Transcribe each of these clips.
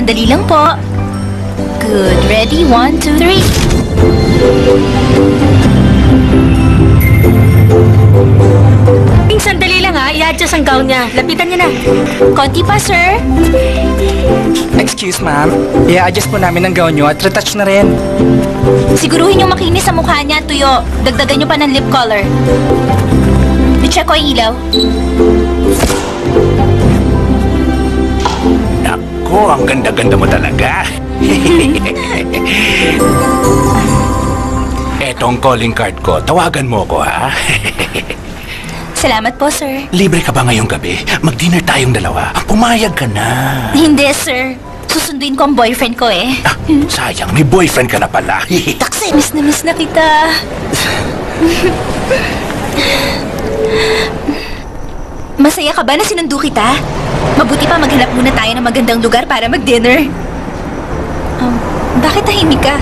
Sandali lang po. Good. Ready? 1, 2, 3. Ping, sandali lang ha. I-adjust ang gown niya. Lapitan niya na. Konti pa, sir. Excuse, ma'am. I-adjust po namin ang gown nyo at retouch na rin. Siguruhin yung makinis sa mukha niya, tuyo. Dagdagan niyo pa ng lip color. I-check ko yung ilaw. Naku, ang ganda-ganda mo talaga. Etong calling card ko. Tawagan mo ko, ha? Salamat po, sir. Libre ka ba ngayong gabi? Mag-dinner tayong dalawa. Pumayag ka na. Hindi, sir. Susunduin ko ang boyfriend ko eh. Ah, sayang, may boyfriend ka na pala. Taksi, miss na kita. Masaya ka ba na sinundo kita? Mabuti pa maghanap muna tayo ng magandang lugar para mag-dinner. Bakit tahimik ka?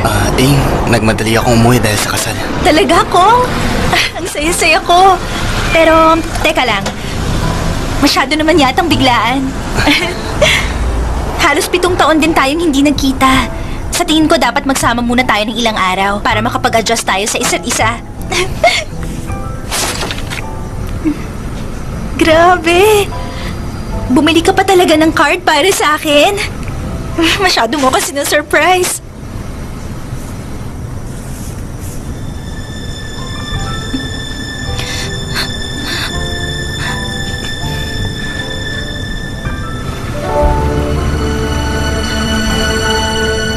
Nagmadali akong umuwi dahil sa kasal. Talaga, Kong? Ang saya-saya ko. Pero, teka lang. Masyado naman yatang biglaan. Halos 7 taon din tayong hindi nagkita. Sa tingin ko dapat magsama muna tayo ng ilang araw para makapag-adjust tayo sa isa't isa. Grabe! Bumili ka pa talaga ng card para sa akin? Masyado mo kasi na-surprise.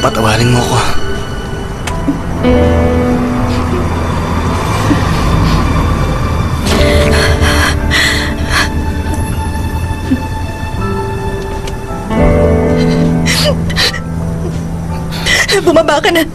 Patawarin mo ko. Bumaba ka na.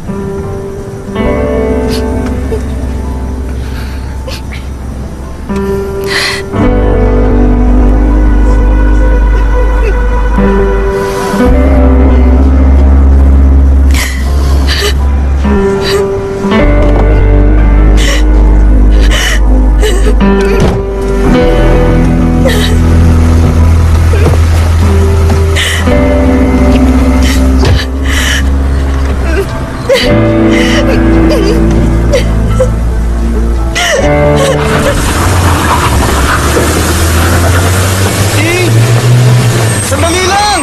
Sandali lang!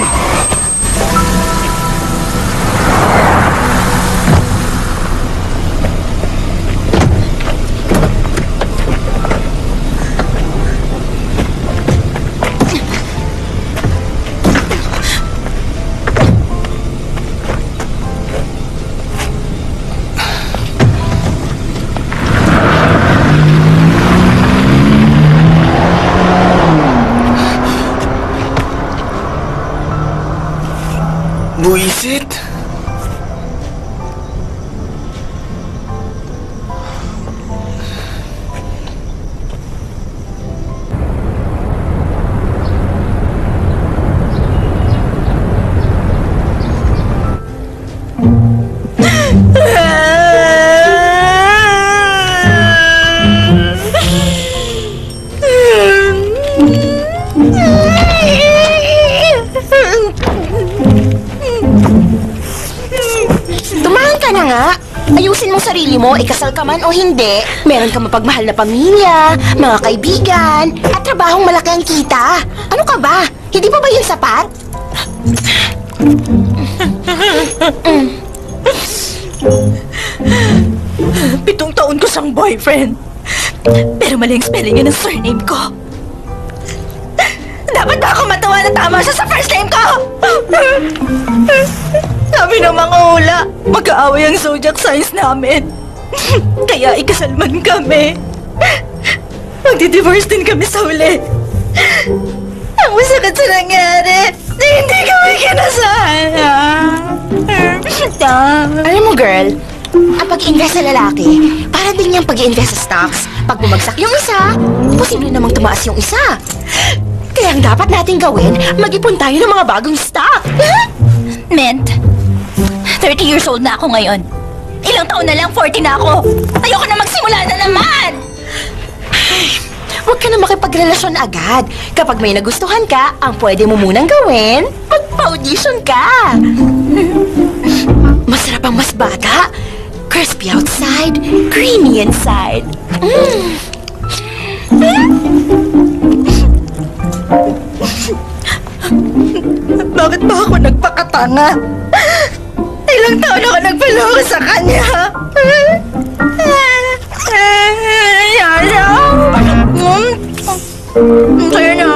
Buisit! Tumahan ka na nga. Ayusin mo sarili mo, ikasal ka man o hindi. Meron ka mapagmahal na pamilya, mga kaibigan, at trabahong malaki ang kita. Ano ka ba? Hindi pa ba yun sapat? Pitong taon ko siyang boyfriend. Pero mali ang spelling niya ng surname ko. Dapat ba ako matawa na tama siya sa first name ko? Sabi ng mga hula, mag-aaway ang zodiac signs namin. Kaya ikasal man kami. Magdi-divorce din kami sa huli. Ang masakit sa nangyari, hindi kami kinasala. Alam mo, girl, ang pag-invest sa lalaki, para din niyang pag-invest sa stocks. Pag bumagsak yung isa, posible namang tumaas yung isa. Kaya ang dapat natin gawin, mag-ipon tayo ng mga bagong stock. Ment, 30 years old na ako ngayon. Ilang taon na lang, 40 na ako. Ayoko na magsimula na naman! huwag ka na makipagrelasyon agad. Kapag may nagustuhan ka, ang pwede mo munang gawin, magpa-audition ka. Masarap ang mas bata. Crispy outside, creamy inside. Bakit ba ako nagpakatanga? Ilang taon ako nagpaloko sa kanya. Yaya! Sa'yo na.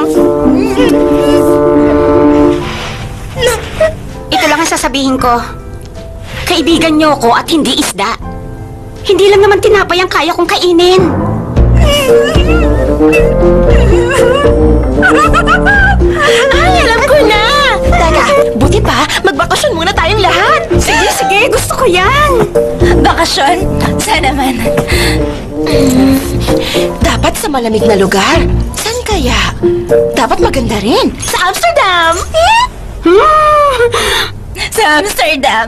Ito lang ang sasabihin ko. Kaibigan niyo ko at hindi isda. Hindi lang naman tinapay ang kaya kong kainin. Ay, alam ko na! Teka, buti pa, magbakasyon muna tayong lahat. Sige, sige, gusto ko yan. Bakasyon? Sana naman. Dapat sa malamig na lugar. Saan kaya? Dapat maganda rin. Sa Amsterdam! Sa Amsterdam.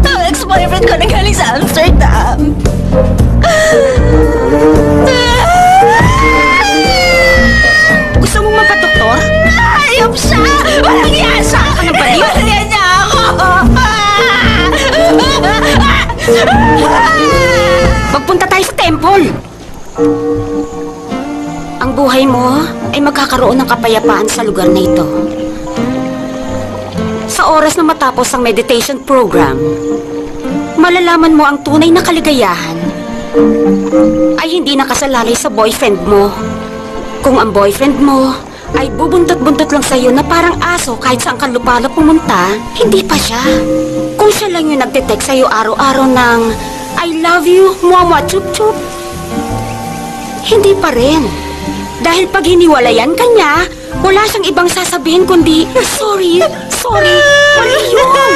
Ang ex-boyfriend ko nagaling sa Amsterdam. Gusto mong magpa-doktor? Ayop siya! Walang yasa! Ka ng baliw? Iwanan niya ako! Magpunta tayo sa temple. Ang buhay mo ay magkakaroon ng kapayapaan sa lugar na ito. Sa oras na matapos ang meditation program, malalaman mo ang tunay na kaligayahan ay hindi nakasalalay sa boyfriend mo. Kung ang boyfriend mo ay bubuntot-buntot lang sa'yo na parang aso kahit saan ka lupala pumunta, hindi pa siya. Kung siya lang yung nagte-text sa'yo araw-araw ng I love you, muamua chup-chup, hindi pa rin. Dahil pag hiniwalayan ka niya, wala siyang ibang sasabihin kundi, sorry, mali yun.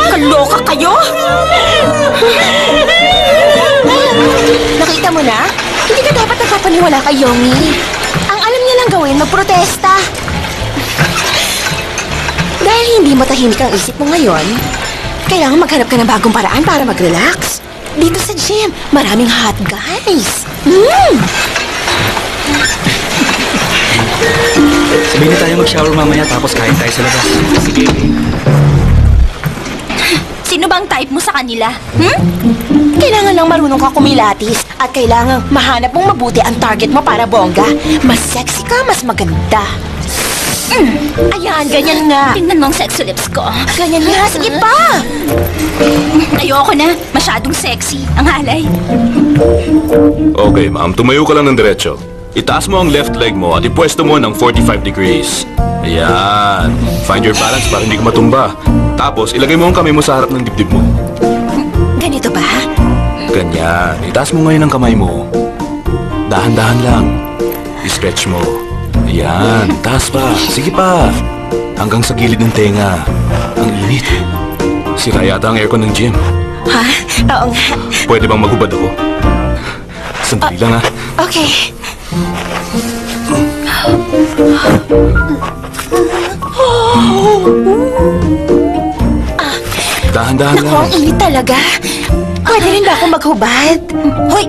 Kaloka kayo? Nakita mo na? Hindi ka dapat nagpapaniwala kay Yomi. Ang alam niya lang gawin, magprotesta. Dahil hindi matahimik ang isip mo ngayon, kailangan maghanap ka ng bagong paraan para mag-relax. Dito sa gym, maraming hot guys. Sabihin na tayo mag-shower mamaya tapos kain tayo sa labas. Sige. Sino bang type mo sa kanila? Kailangan lang marunong ka kumilatis at kailangan mahanap mong mabuti ang target mo para bongga. Mas sexy ka, mas maganda. Ayan, ganyan nga. Tingnan mo ang sexy lips ko. Ganyan nga, sige pa. Ayoko na. Masyadong sexy. Ang halay. Okay, ma'am. Tumayo ka lang ng diretso. Itaas mo ang left leg mo at ipwesto mo ng 45 degrees. Ayan. Find your balance para hindi ka matumba. Tapos, ilagay mo ang kamay mo sa harap ng dibdib mo. Ganito ba? Ganyan. Itaas mo ngayon ang kamay mo. Dahan-dahan lang. I-stretch mo. Ayan. Taas pa. Sige pa. Hanggang sa gilid ng tenga. Ang init. Sira yata ang aircon ng gym. Ha? Oo nga. Pwede bang maghubad ako? Sandali lang ha. Okay. Dahan-dahan Naku, lang. ang init talaga. Pwede rin ba ako maghubad? Hoy!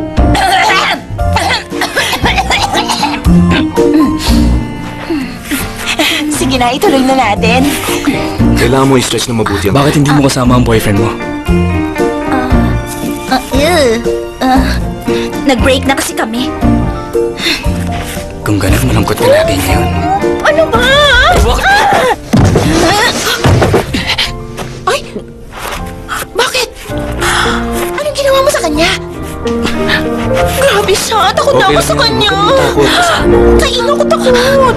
Sige na, ituloy na natin. Kailangan mo i-stretch na mabuti ang Bakit hindi mo kasama ang boyfriend mo? Nag-break na kasi kami. Kung ganun, malungkot ka lagi ngayon. Ano ba? Ay! Bakit? Anong ginawa mo sa kanya? Grabe siya. Takot na Okay ako lang sa yun, kanya. huwag kang matakot. Kainin ako takot.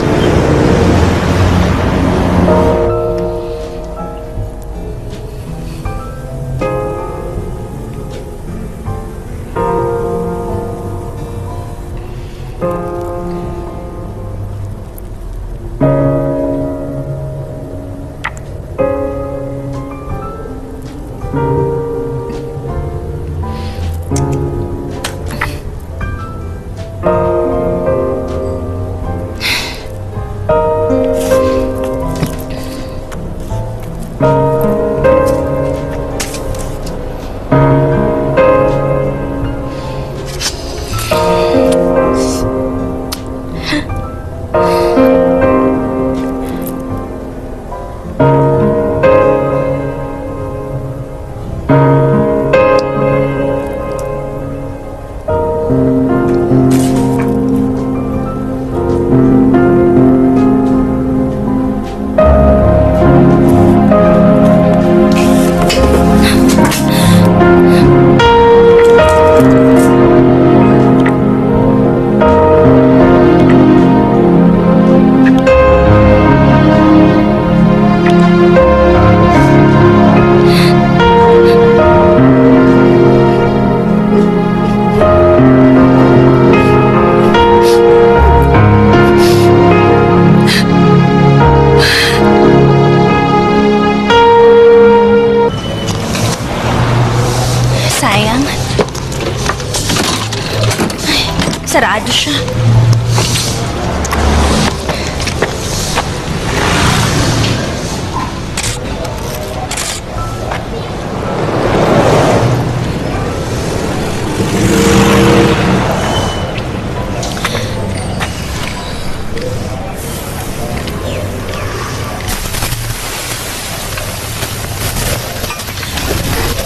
Sarado siya.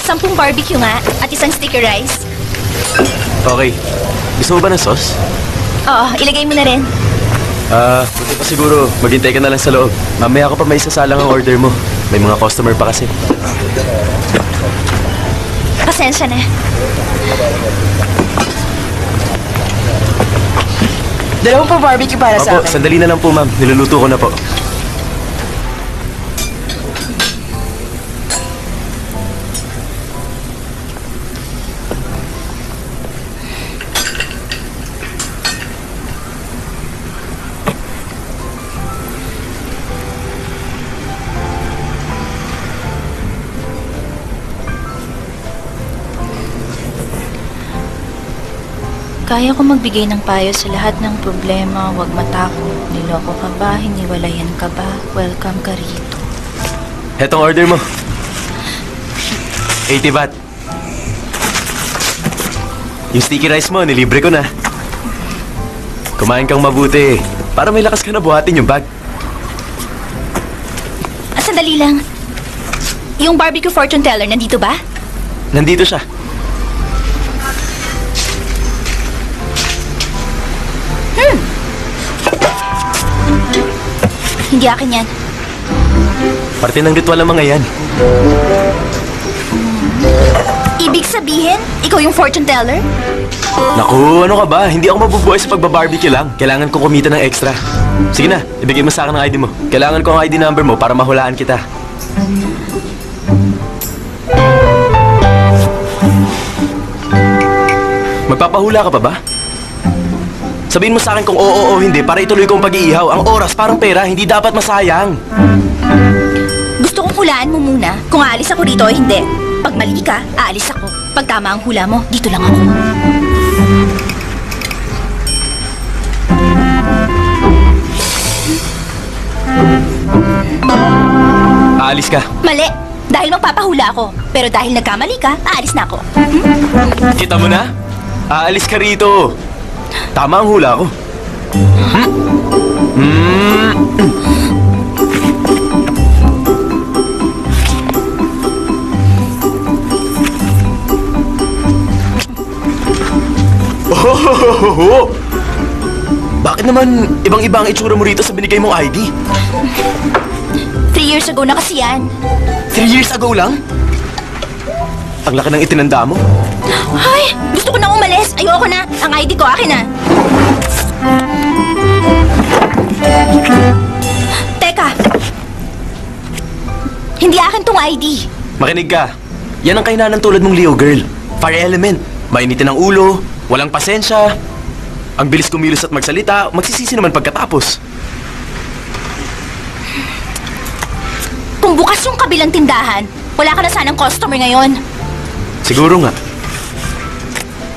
Sampung barbecue nga at isang sticky rice. Okay. Gusto mo ba ng sauce? Oo, ilagay mo na rin. Buti pa siguro. Maghintay ka na lang sa loob. Mamaya ko pa may isasalang ang order mo. May mga customer pa kasi. Pasensya na. Dalawang pa barbecue para sa Opo, akin. sandali na lang po, ma'am. Niluluto ko na po. Kaya ko magbigay ng payo sa lahat ng problema. Huwag matakot. Niloko ka ba? Hiniwalayan ka ba? Welcome ka rito. Hetong order mo. 80 baht. Yung sticky rice mo, nilibre ko na. Kumain kang mabuti. Para may lakas ka na buhatin yung bag. Sandali lang. Yung barbecue fortune teller, nandito ba? Nandito siya. Hindi akin yan. Parte ng ritual ng mga yan. Ibig sabihin, ikaw yung fortune teller? Naku, ano ka ba? Hindi ako mabubuhay sa pagbabarbecue lang. Kailangan kong kumita ng extra. Sige na, ibigay mo sa akin ang ID mo. Kailangan ko ang ID number mo para mahulaan kita. Magpapahula ka pa ba? Sabihin mo sa akin kung oo o hindi para ituloy ko ang pag-iihaw. Ang oras parang pera, hindi dapat masayang. Gusto kong hulaan mo muna kung aalis ako dito o hindi. Pag mali ka, aalis ako. Pag tama ang hula mo, dito lang ako. Aalis ka. Mali! Dahil magpapahula ako. Pero dahil nagkamali ka, aalis na ako. Kita mo na? Aalis ka rito. Tama ang hula ko. Oh! Bakit naman ibang-iba ang itsura mo rito sa binigay mong ID? 3 years ago na kasi yan. 3 years ago lang? Ang laki ng itinanda mo. Ay! Gusto ko nang umalis. Ayoko na. Ang ID ko, akin na. Teka. Hindi akin tong ID. Makinig ka. Yan ang kainanan tulad mong Leo girl. Fire element. Mainitin ang ulo, walang pasensya. Ang bilis kumilos at magsalita, magsisisi naman pagkatapos. Kung bukas yung kabilang tindahan, wala ka na sanang customer ngayon. Siguro nga.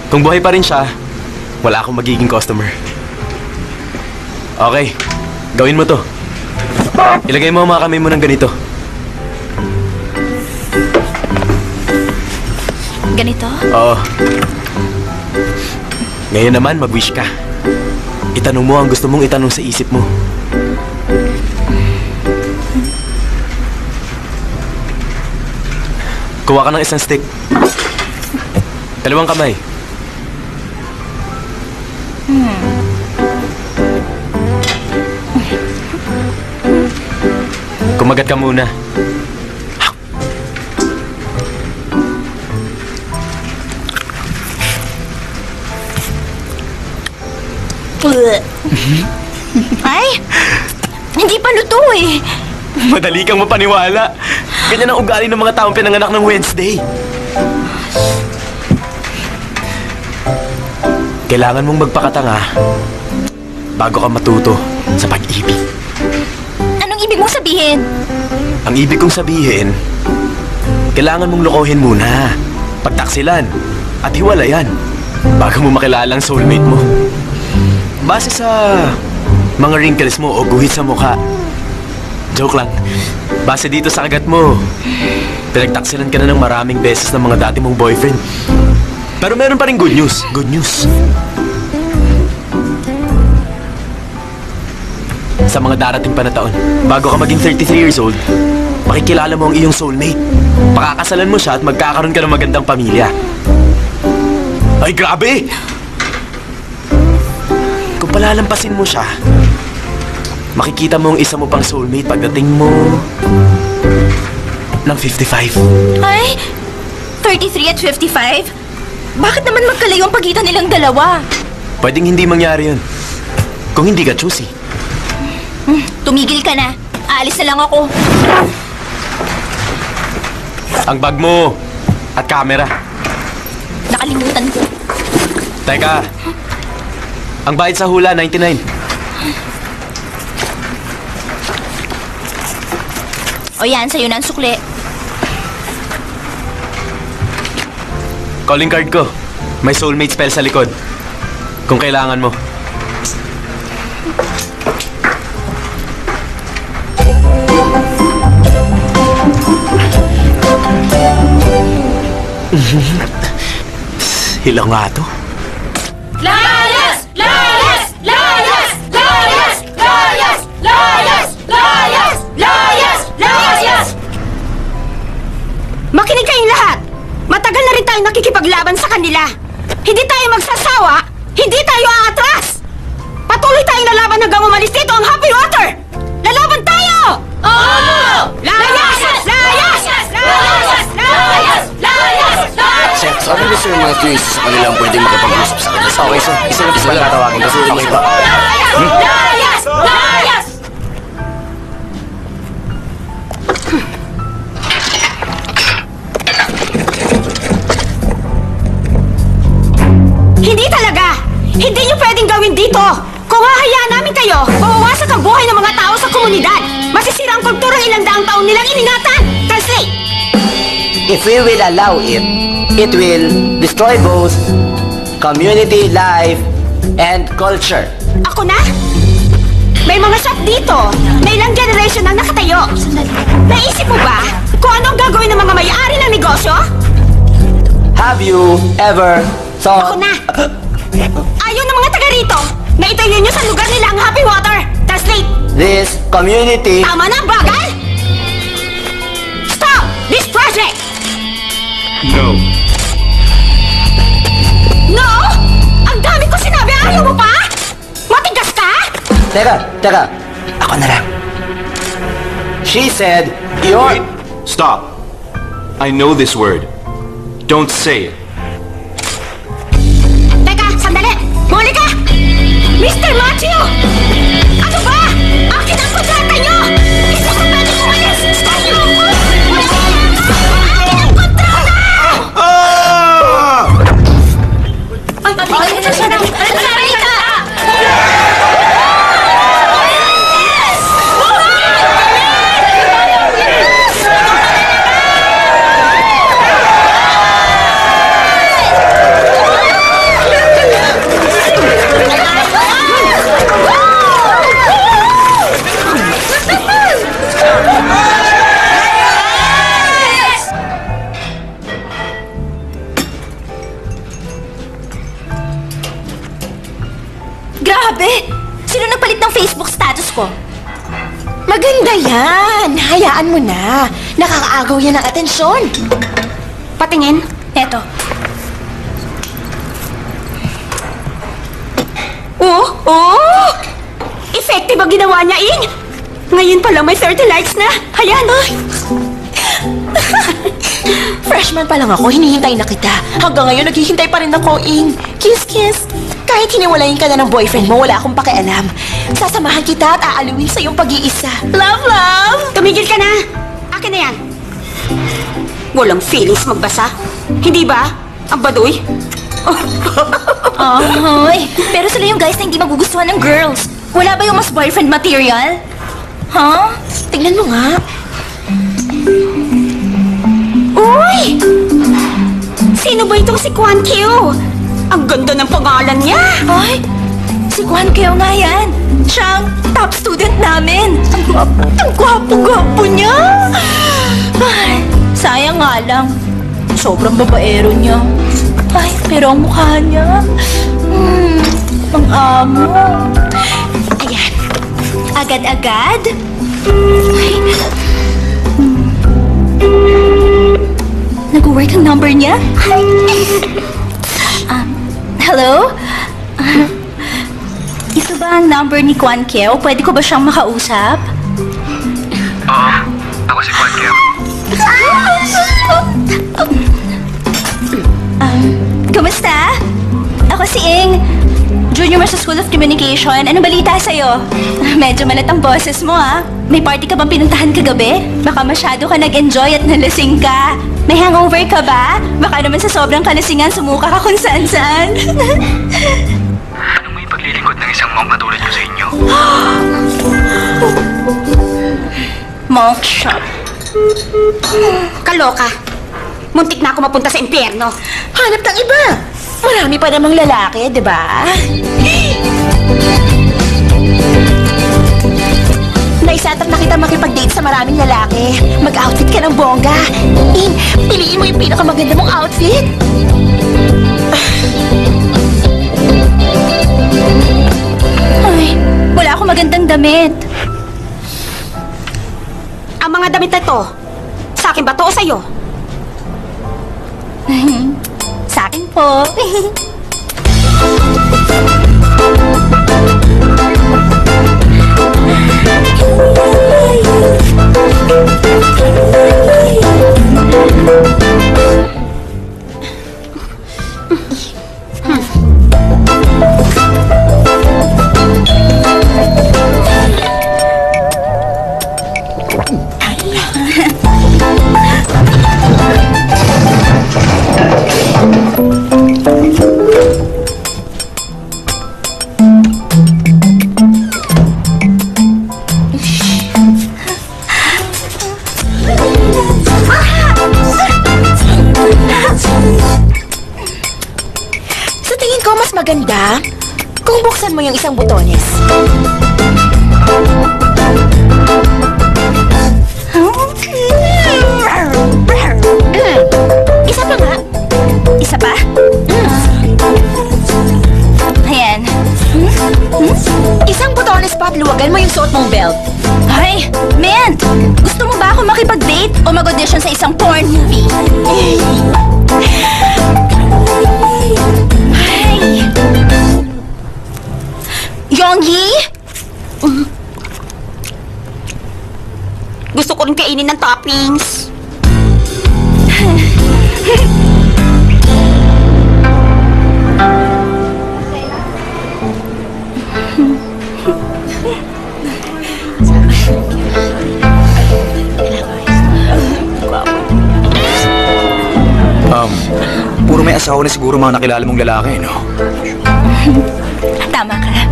Kung buhay pa rin siya, wala akong magiging customer. Okay, gawin mo to. Ilagay mo ang mga kamay mo ng ganito. Ganito? Oo. Ngayon naman, mag-wish ka. Itanong mo ang gusto mong itanong sa isip mo. Kuha ka ng isang stick. Dalawang kamay. Kumagat ka muna. Ay! Hindi pa luto eh. Madali kang mapaniwala. Ganyan ang ugali ng mga taong pinanganak ng Wednesday. Kailangan mong magpakatanga bago ka matuto sa pag-ibig. Anong ibig mong sabihin? Ang ibig kong sabihin, kailangan mong lokohin muna, pagtaksilan, at hiwalayan. bago mo makilala ang soulmate mo. Base sa mga wrinkles mo o guhit sa mukha. Joke lang. Base dito sa kagat mo, pinagtaksilan ka na ng maraming beses ng mga dati mong boyfriend. Pero meron pa rin good news. Good news. Sa mga darating pa na taon, bago ka maging 33 years old, makikilala mo ang iyong soulmate. Pakakasalan mo siya at magkakaroon ka ng magandang pamilya. Ay, grabe! Kung palalampasin mo siya, makikita mo ang isa mo pang soulmate pagdating mo ng 55. Ay, 33 at 55? Bakit naman magkalayo ang pagitan nilang dalawa? Pwedeng hindi mangyari yun. Kung hindi ka choosy. Tumigil ka na. Aalis na lang ako. Ang bag mo at camera. Nakalimutan ko. Teka, ang bayad sa hula, 99. O yan, sa'yo na ang sukli. Calling card ko. May soulmate spell sa likod. Kung kailangan mo. Hilaw nga to. Layas! Layas! Layas! Layas! Layas! Layas! Layas! Layas! Layas! Makinig kayong lahat! Matagal na rin tayong nakikipaglaban sa kanila. Hindi tayo magsasawa, hindi tayo aatras! Patuloy tayong lalaban hanggang umalis dito ang Happy Water! Lalaban tayo! Oo! Layas! Layas! Layas! Layas! Layas! Sir, sabi ni Sir Matthew isa sa kanila ang pwedeng makipag-usap sa kanya. Okay, sir. Isa lang isa lang tatawagin kasi okay pa. Layas! Layas! Hindi talaga! Hindi niyo pwedeng gawin dito! Kung hahayaan namin kayo, mawawasak ang buhay ng mga tao sa komunidad! Masisira ang kulturang ilang daang taon nilang iningatan! Translate! If we will allow it, it will destroy both community life and culture. Ako na? May mga shop dito na ilang generation ang nakatayo. Naisip mo ba kung ano ang gagawin ng mga may-ari ng negosyo? Have you ever Ako thought... na! Ayaw ng mga taga rito na itayo nyo sa lugar nila ang Happy Water! Translate! This community... Tama na ang bagal! Stop this project! No. No! Ang dami ko sinabi! Ayaw mo pa? Matigas ka? Teka. Ako na lang. She said, Wait. Stop. I know this word. Don't say it. Teka, sandali! Huli ka! Mr. Matthew! Ano ba? Akin ang kontrata nyo! Hindi ko pwede umalis! Akin ang kontrata! Ay, siya na! Ay, ka! Grabe! Sino nagpalit ng Facebook status ko? Maganda yan. Hayaan mo na. Nakakaagaw yan ng atensyon. Patingin. Eto. Oh! Effective ang ginawa niya, Ing! Ngayon pa lang may 30 likes na. Hayan! Freshman pa lang ako, hinihintay na kita. Hanggang ngayon, naghihintay pa rin ako, Ing. Kiss, kiss. Kahit hiniwalayin ka na ng boyfriend mo, wala akong pakialam. Sasamahan kita at aaluin sa iyong pag-iisa. Love, love! Tumigil ka na! Akin na yan! Walang feelings magbasa. Hindi ba? Ang baduy? Ay, pero sila yung guys na hindi magugustuhan ng girls. Wala ba yung mas boyfriend material? Huh? Tingnan mo nga. Uy! Sino ba itong si Kwan Q? Ang ganda ng pangalan niya! Ay, si Kwan Keo nga yan. Siya ang top student namin. Ang gwapo-gwapo niya. Ay, sayang nga lang. Sobrang babaero niya. Ay, pero ang mukha niya. Ang amo. Ayan. Agad-agad. Ay. Nag-work ang number niya? Hello? Ito ba ang number ni Kwan Keo? Pwede ko ba siyang makausap? Oo, ako si Kwan Keo. Kumusta? Ako si Ing. Junior sa School of Communication. Anong balita sa'yo? Medyo malat ang boses mo, ah. May party ka bang pinuntahan kagabi? Baka masyado ka nag-enjoy at nalasing ka. May hangover ka ba? Baka naman sa sobrang kalasingan sumuka ka kung saan-saan. Anong may paglilingkod ng isang monk na tulad ko sa inyo? Monk shop. Kaloka. Muntik na ako mapunta sa impyerno. Hanap ng iba. Marami pa namang lalaki, di ba? Naisatap na kita makipag-date sa maraming lalaki. Mag-outfit ka ng bongga. In, piliin mo yung pinakamaganda mong outfit. Ay, wala akong magandang damit. Ang mga damit na ito, sa akin ba to o sa'yo? Sa akin po. Sa tingin ko, mas maganda kung buksan mo yung isang butones. Isa pa nga. Isa pa? Ayan. Isang butones pa at luwagan mo yung suot mong belt. Ay, man! Gusto mo ba ako makipag-date o mag-audition sa isang porn movie? Ay! Yonggi? Gusto ko rin kainin ng toppings. Puro may asawa na siguro mga nakilala mong lalaki, no? Tama ka.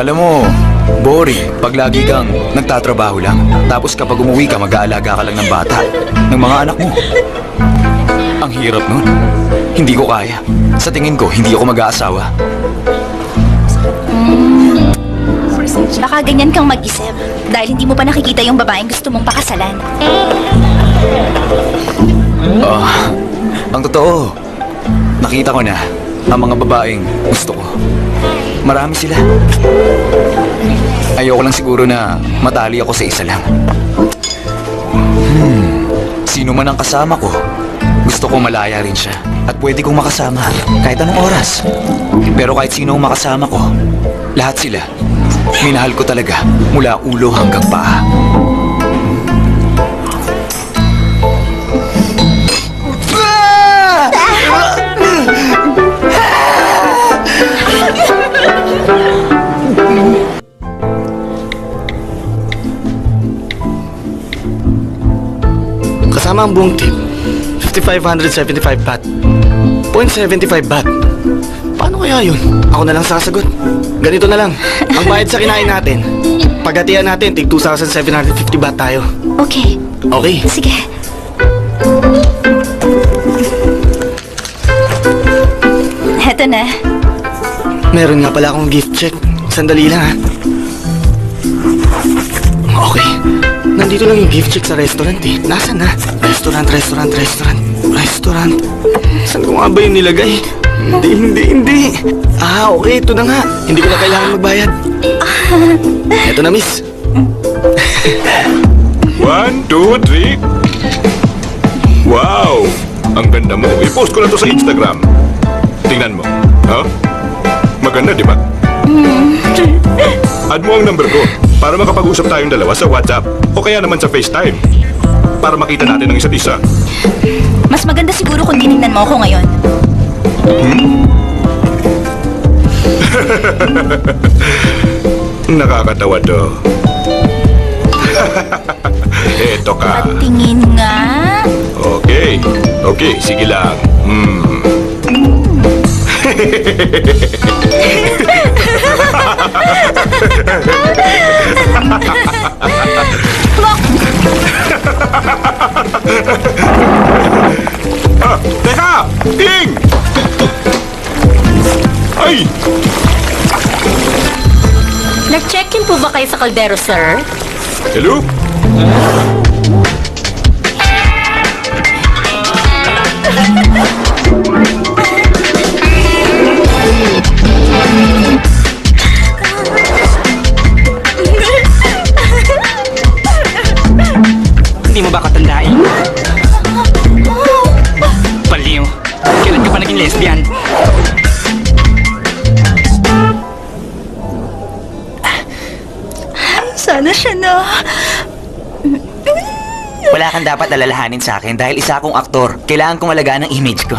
Alam mo, boring pag lagi kang nagtatrabaho lang. Tapos kapag umuwi ka, mag-aalaga ka lang ng bata, ng mga anak mo. Ang hirap nun. Hindi ko kaya. Sa tingin ko, hindi ako mag-aasawa. Baka ganyan kang mag-isip dahil hindi mo pa nakikita yung babaeng gusto mong pakasalan. Ang totoo, nakita ko na ang mga babaeng gusto ko. Marami sila. Ayoko lang siguro na matali ako sa isa lang. Sino man ang kasama ko, gusto ko malaya rin siya. At pwede kong makasama kahit anong oras. Pero kahit sino ang makasama ko, lahat sila, minahal ko talaga mula ulo hanggang paa. Kasama ang buong team, 5,575 baht. 0.75 baht. Paano kaya yun? Ako na lang sasagot. Ganito na lang. Ang bayad sa kinain natin, paghatian natin, tig 2,750 baht tayo. Okay. Okay. Sige. Heto na. Meron nga pala akong gift check. Sandali lang, ha? Okay. Nandito lang yung gift check sa restaurant, eh. Nasaan na? Restaurant. Saan ko nga ba yung nilagay? Hindi. Ah, okay. Ito na nga. Hindi ko na kailangan magbayad. Ito na, miss. 1, 2, 3. Wow! Ang ganda mo. I-post ko na to sa Instagram. Tingnan mo. Ha? Maganda, di ba? Add mo ang number ko para makapag-usap tayong dalawa sa WhatsApp o kaya naman sa FaceTime para makita natin ang isa't isa. Mas maganda siguro kung tinignan mo ako ngayon. Nakakatawa to. Eto ka. Tingin nga. Okay, sige lang. Teka! Ting! Ay! Nag-check-in po ba kayo sa kaldero, sir? Hello? Hindi mo ba katandain? Baliw. Kailan ka pa naging lesbian? Sana siya na. Wala kang dapat alalahanin sa akin dahil isa akong aktor. Kailangan kong alagaan ang image ko.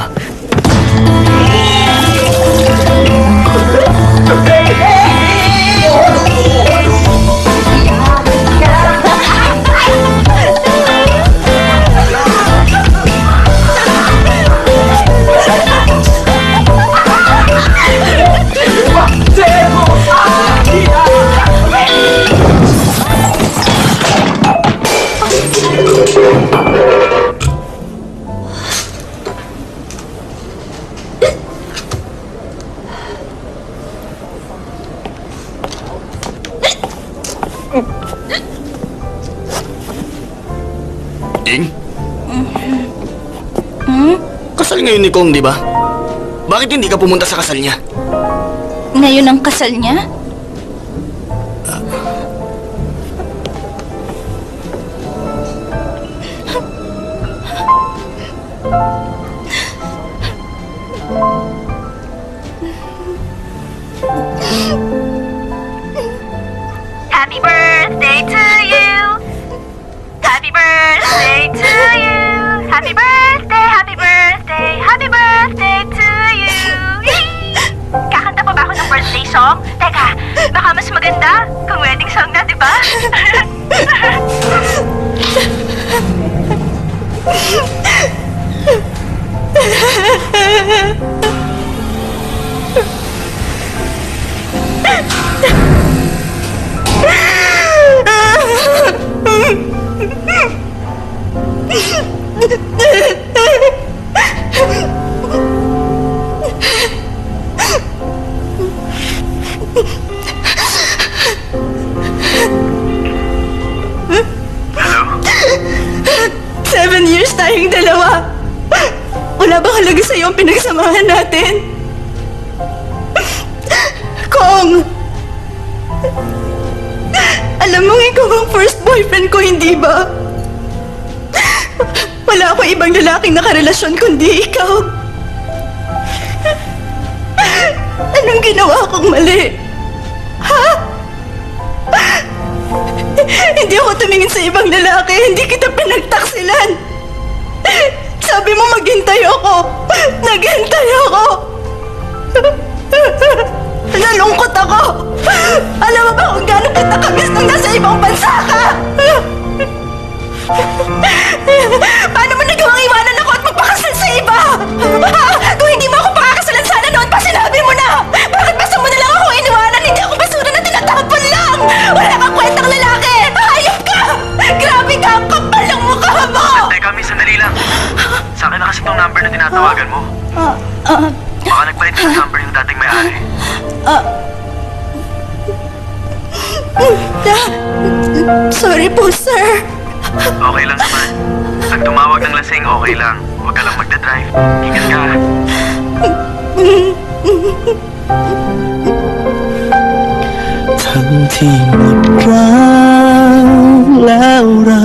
Ting? Kasal ngayon ni Kong, di ba? Bakit hindi ka pumunta sa kasal niya? Ngayon ang kasal niya? Happy birthday to you. Happy birthday to you. Happy birthday, happy birthday, happy birthday to you. Yee! Kakanta pa ba ako ng birthday song? Teka, baka mas maganda kung wedding song na, di ba? Seven years tayong dalawa. Wala bang halaga sa'yo ang pinagsamahan natin? Kong! Alam mo, ikaw ang first boyfriend ko, hindi ba? Wala akong ibang lalaking nakarelasyon kundi ikaw. Anong ginawa kong mali? Ha? Hindi ako tumingin sa ibang lalaki. Hindi kita pinagtaksilan. Sabi mo maghintay ako. Naghintay ako. Nalungkot ako. Alam mo ba kung gaano kita kamiss nung nasa ibang bansa ka? Paano mo nagawang iwanan ako at magpakasal sa iba? Kung hindi mo ako pakakasalan, sana noon pa sinabi mo na. Bakit basta mo na lang ako iniwanan? Hindi ako basura na tinatapon lang. Wala kang kwentang lalaki. Hayop ka! Grabe ka! Ang kapal ng mukha mo! Teka, miss, sandali lang. Sa akin na kasi itong number na tinatawagan mo? Baka nagpalit ng number yung dating may-ari. Sorry po, sir. Okay lang naman. Pag tumawag ng lasing, okay lang. Huwag ka lang magdadrive. Ingat ka.ทั้งที่หมดรักแล้วเรา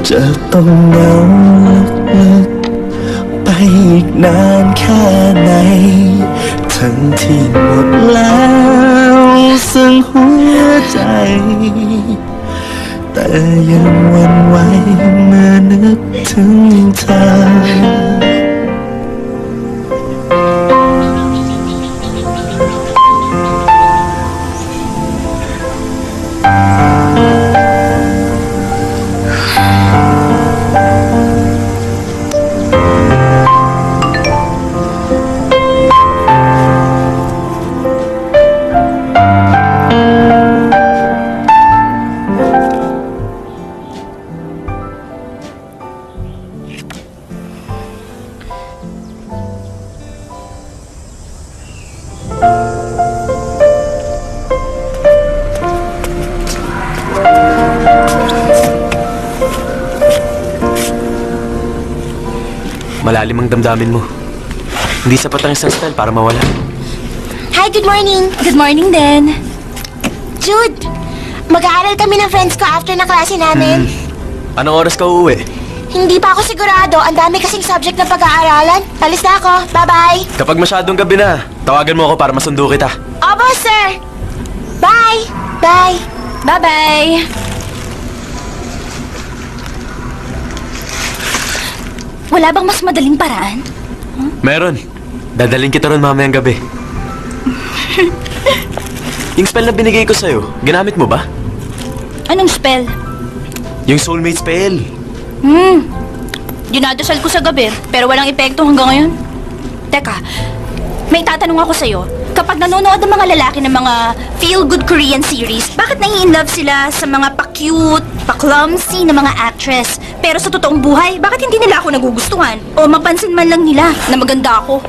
จะต้องเหงาลึกๆไปอีกนานแค่ไหน ทั้งที่หมดแล้วซึ่งหัวใจ แต่ยังหวั่นไหวเมื่อนึกถึงเธอ Malalim ang damdamin mo. Hindi sapat ang isang style para mawala. Hi, good morning. Good morning din. Jude, mag-aaral kami ng friends ko after na klase namin. Anong oras ka uuwi? Hindi pa ako sigurado. Ang dami kasing subject na pag-aaralan. Alis na ako. Bye-bye. Kapag masyadong gabi na, tawagan mo ako para masundo kita. Opo, sir. Bye. Bye. Bye-bye. Wala bang mas madaling paraan? Meron. Dadaling kita ron mamayang gabi. Yung spell na binigay ko sa'yo, ginamit mo ba? Anong spell? Yung soulmate spell. Dinadasal ko sa gabi, pero walang epekto hanggang ngayon. Teka, may tatanong ako sa'yo. Kapag nanonood ng mga lalaki ng mga feel-good Korean series, bakit nai-inlove sila sa mga pa-cute, pa-clumsy na mga actress? Pero sa totoong buhay, bakit hindi nila ako nagugustuhan? O mapansin man lang nila na maganda ako?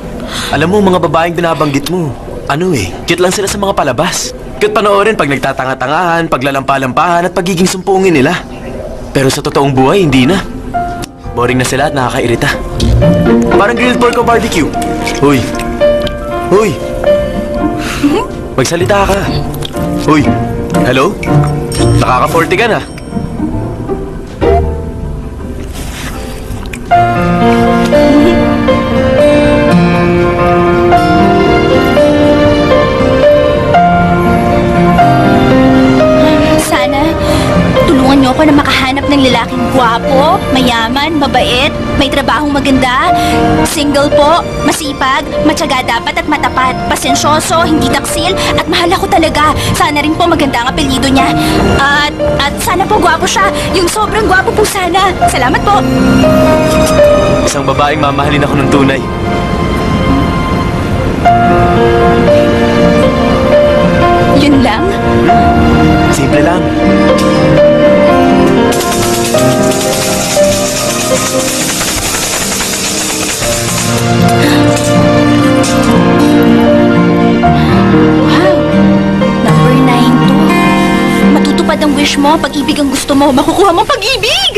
Alam mo, mga babaeng binabanggit mo, cute lang sila sa mga palabas. Cute panoorin pag nagtatanga-tangahan, paglalampa-lampahan at pagiging sumpungin nila. Pero sa totoong buhay, hindi na. Boring na sila at nakakairita. Parang grilled pork o barbecue. Hoy! Hoy! Magsalita ka. Hoy! Hello? Nakaka-40 ka na. Sana, tulungan niyo ako na makahanap ng lalaking gwapo, mayaman, mabait, may trabahong maganda, single po, masipag, matyaga dapat at matapat, pasensyoso, hindi taksil, at mahal ako talaga. Sana rin po maganda ang apelyido niya. At sana po gwapo siya, yung sobrang gwapo po sana. Salamat po. Isang babaeng mamahalin ako ng tunay. Yun lang? Simple lang. Wow, number 9 to. Matutupad ang wish mo, pag-ibig ang gusto mo, makukuha mo pag-ibig!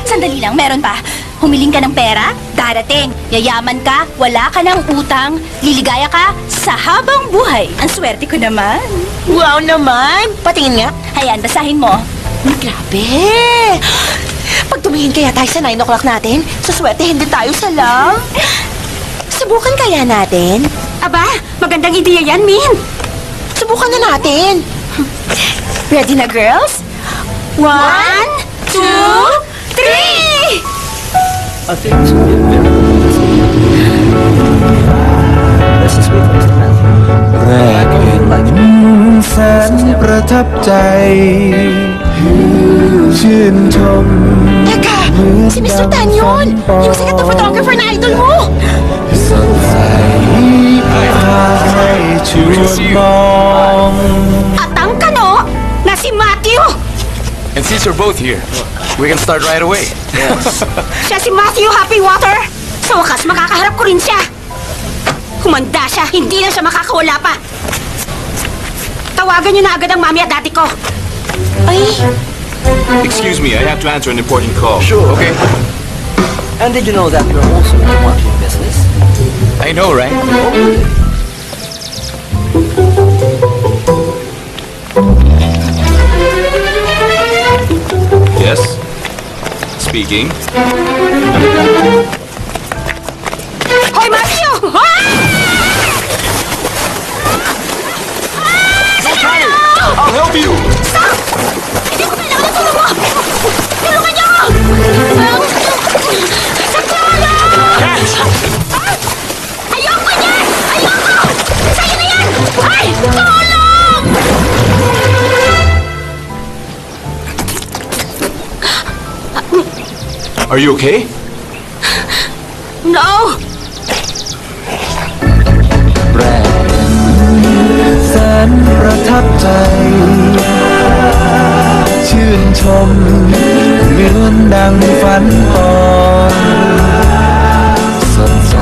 Sandali lang, meron pa. Humiling ka ng pera, darating. Yayaman ka, wala ka ng utang, liligaya ka sa habang buhay. Ang swerte ko naman. Wow naman. Patingin nga. Ayan, basahin mo. Grabe. Pag tumingin kaya tayo sa 9 o'clock natin, suswertehin din tayo sa lang. Subukan kaya natin? Aba, magandang ideya yan, Min. Subukan na natin. Ready na, girls? 1, 2, 3! I think it's This is sweet, Mr. Francis. แรกเห็นแสนประทับใจ ชื่นชม Teka, si Mr. Tan yun. Yung sikat na photographer na idol mo. สดใสพาให้ชวนมอง At ang kano na si Matthew. And since you're both here, We can start right away. Siya si Matthew Happywater! Sa wakas, makakaharap ko rin siya! Humanda siya, hindi na siya makakawala pa! Tawagan niyo na agad ang mami at daddy ko! Ay, Excuse me, I have to answer an important call. Sure. Okay. And did you know that you're also in the marketing business? I know, right? Yes. Speaking. Hoy, Matthew! I'll help you! Hindi ko kailangan ng tulong mo! Tulungan niyo ako! Sa tulong! Ayoko niyan! Ayoko! Sa'yo na yan! Ay! Tulong! Are you okay? No! แสนประทับใจ ชื่นชมเหมือนดังฝันอ่อนสดใส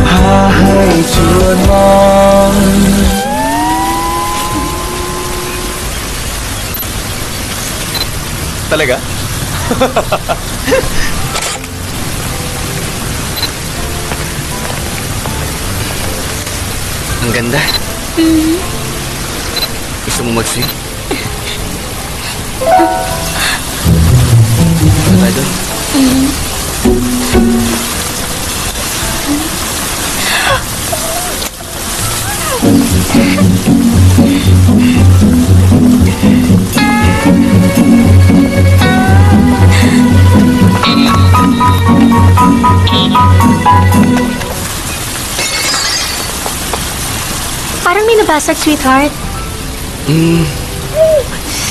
พาให้ชวนมอง Talaga? Ang ganda. Gusto mo mag-swim? Ano tayo doon? Parang may nabasag, sweetheart.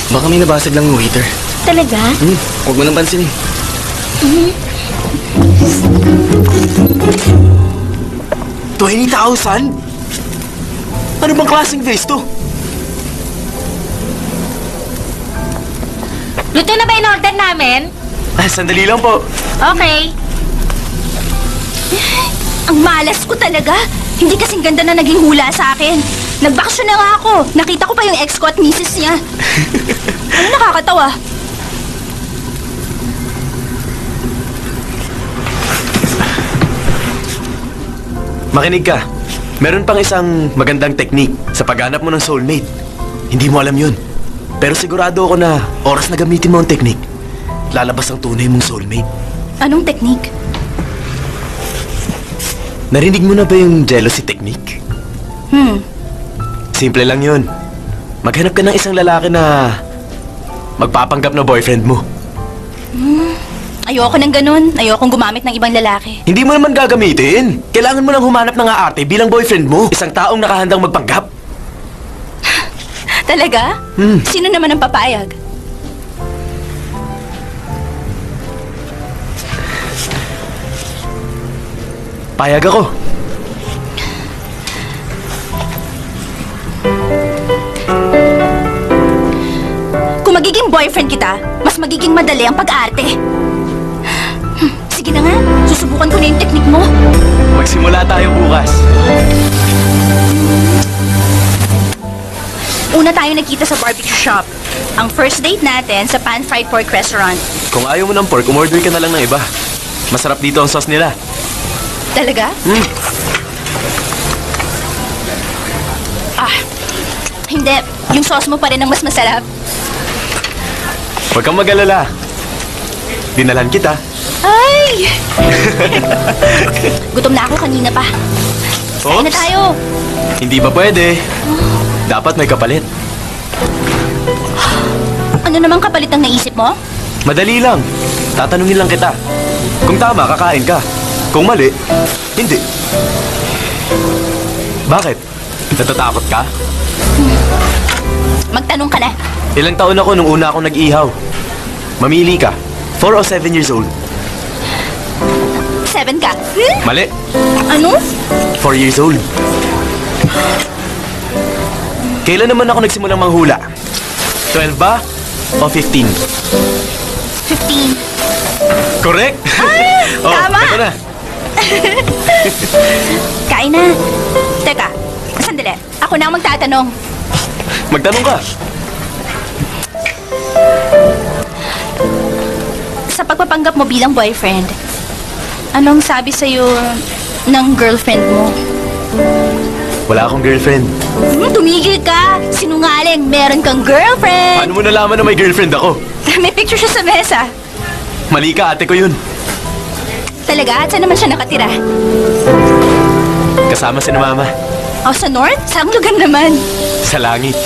Baka may nabasag lang yung waiter. Talaga? Huwag mo nang pansinin. $20,000? Ano bang klaseng vase to? Luto na ba in-order namin? Sandali lang po. Okay. Ang malas ko talaga. Hindi kasing ganda na naging hula sa akin. Nagbakasyon na nga ako. Nakita ko pa yung ex ko at misis niya. Ano nakakatawa? Makinig ka. Meron pang isang magandang technique sa paghanap mo ng soulmate. Hindi mo alam yun. Pero sigurado ako na oras na gamitin mo ang technique, lalabas ang tunay mong soulmate. Anong technique? Narinig mo na ba yung jealousy technique? Simple lang yun. Maghanap ka ng isang lalaki na magpapanggap na boyfriend mo. Ayoko ng ganun. Ayokong gumamit ng ibang lalaki. Hindi mo naman gagamitin. Kailangan mo nang humanap ng aarte bilang boyfriend mo. Isang taong nakahandang magpanggap. Talaga? Sino naman ang papayag? Payag ako. Kung magiging boyfriend kita, mas magiging madali ang pag-arte. Sige na nga, susubukan ko na yung technique mo. Magsimula tayo bukas. Una tayo nagkita sa barbecue shop. Ang first date natin sa pan-fried pork restaurant. Kung ayaw mo ng pork, umorder ka na lang ng iba. Masarap dito ang sauce nila. Talaga? Hindi. Yung sauce mo pa rin ang mas masarap. Huwag kang mag-alala. Dinalan kita. Ay! Gutom na ako kanina pa. Kain na Oops. tayo. Hindi ba pwede? Dapat may kapalit. Ano namang kapalit ang naisip mo? Madali lang. Tatanungin lang kita. Kung tama, kakain ka. Kung mali, hindi. Bakit? Natatakot ka? Magtanong ka na. Ilang taon ako nung una akong nag-ihaw. Mamili ka. 4 o 7 years old. 7 ka. Mali. Ano? 4 years old. Kailan naman ako nagsimulang manghula? 12 ba? O 15? 15. Correct! tama! Ito na. Kain na. Teka, sandali. Ako na ang magtatanong. Magtanong ka. Sa pagpapanggap mo bilang boyfriend, anong sabi sa'yo ng girlfriend mo? Wala akong girlfriend. Tumigil ka! Sinungaling, meron kang girlfriend! Paano mo nalaman na may girlfriend ako? May picture siya sa mesa. Mali ka, ate ko yun. Talaga? At saan naman siya nakatira? Kasama si na mama. O, sa north? Saang lugar naman? Sa langit.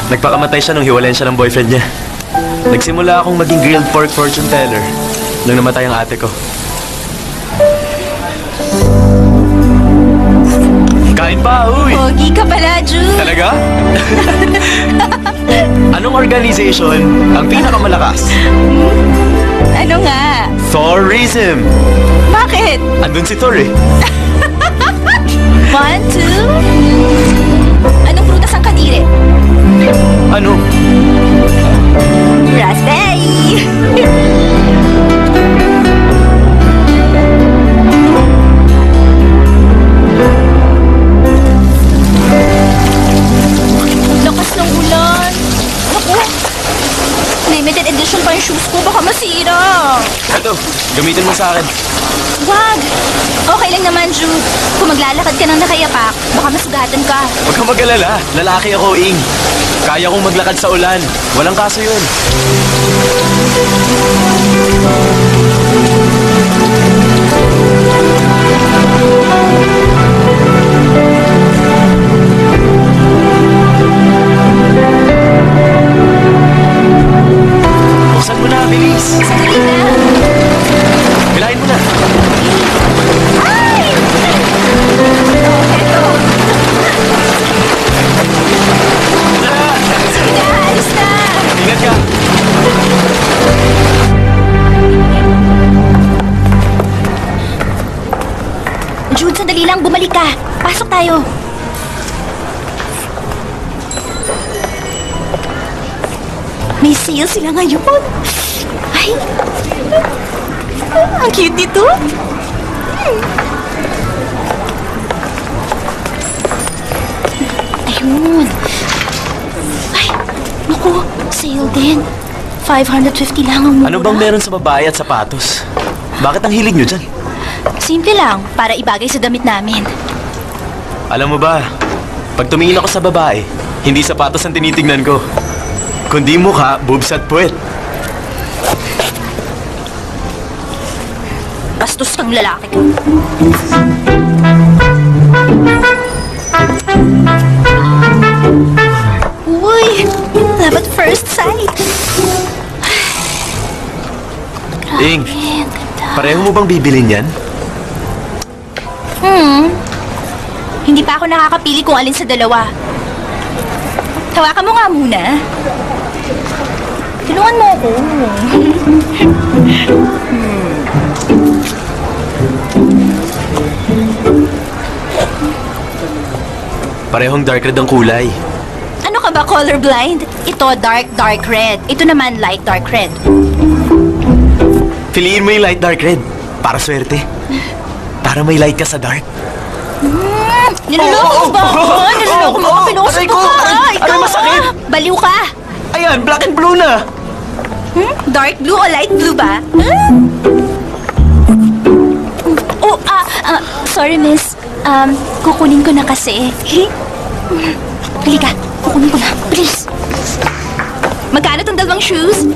Nagpakamatay siya nung hiwalayan siya ng boyfriend niya. Nagsimula akong maging grilled pork fortune teller nung namatay ang ate ko. Kain pa, uy! Pogi ka pala, Jude. Talaga? Anong organization ang pinakamalakas? Ano nga? Thorism! Bakit? Andun si Thor eh. 1, 2... Anong prutas ang kadiri? Ano? Raspberry! Lakas ng ulan. Naku, limited edition pa yung shoes ko. Baka masira. Ito, gamitin mo sa akin. Wag! Okay lang naman, Jude. Kung maglalakad ka ng nakayapak, baka masugatan ka. Huwag kang mag-alala. Lalaki ako, Ing. Kaya kong maglakad sa ulan. Walang kaso yun. Buksan mo na, bilis. Sandali lang. Bilahin mo na. Ay! Eto. Sige na, alis na. Ingat ka. Jude, sandali lang. Bumalik ka. Pasok tayo. May sale sila ngayon. Ay! Ang cute nito. Ayun. Ay, naku, sale din. 550 lang ang mura. Ano bang meron sa babae at sapatos? Bakit ang hilig nyo dyan? Simple lang, para ibagay sa damit namin. Alam mo ba, pag tumingin ako sa babae, hindi sapatos ang tinitingnan ko. Kundi mukha, boobs at puwet. Bastos kang lalaki ka. Uy, love at first sight. Ing, Ang ganda. pareho mo bang bibilin yan? Hindi pa ako nakakapili kung alin sa dalawa. Hawakan mo nga muna. Tulungan mo ako. Parehong dark red ang kulay. Ano ka ba, colorblind? Ito, dark red. Ito naman, light dark red. Piliin mo yung light dark red. Para swerte. Para may light ka sa dark. Niloloko mo ba ako? Niloloko mo ako. Pinuusap Aray ko ko! ka. Aray, Ikaw masakit! Baliw ka. Ayan, black and blue na! Dark blue o light blue ba? Oh, sorry miss. Kukunin ko na kasi. Halika, kukunin ko na. Please. Magkano tong dalawang shoes?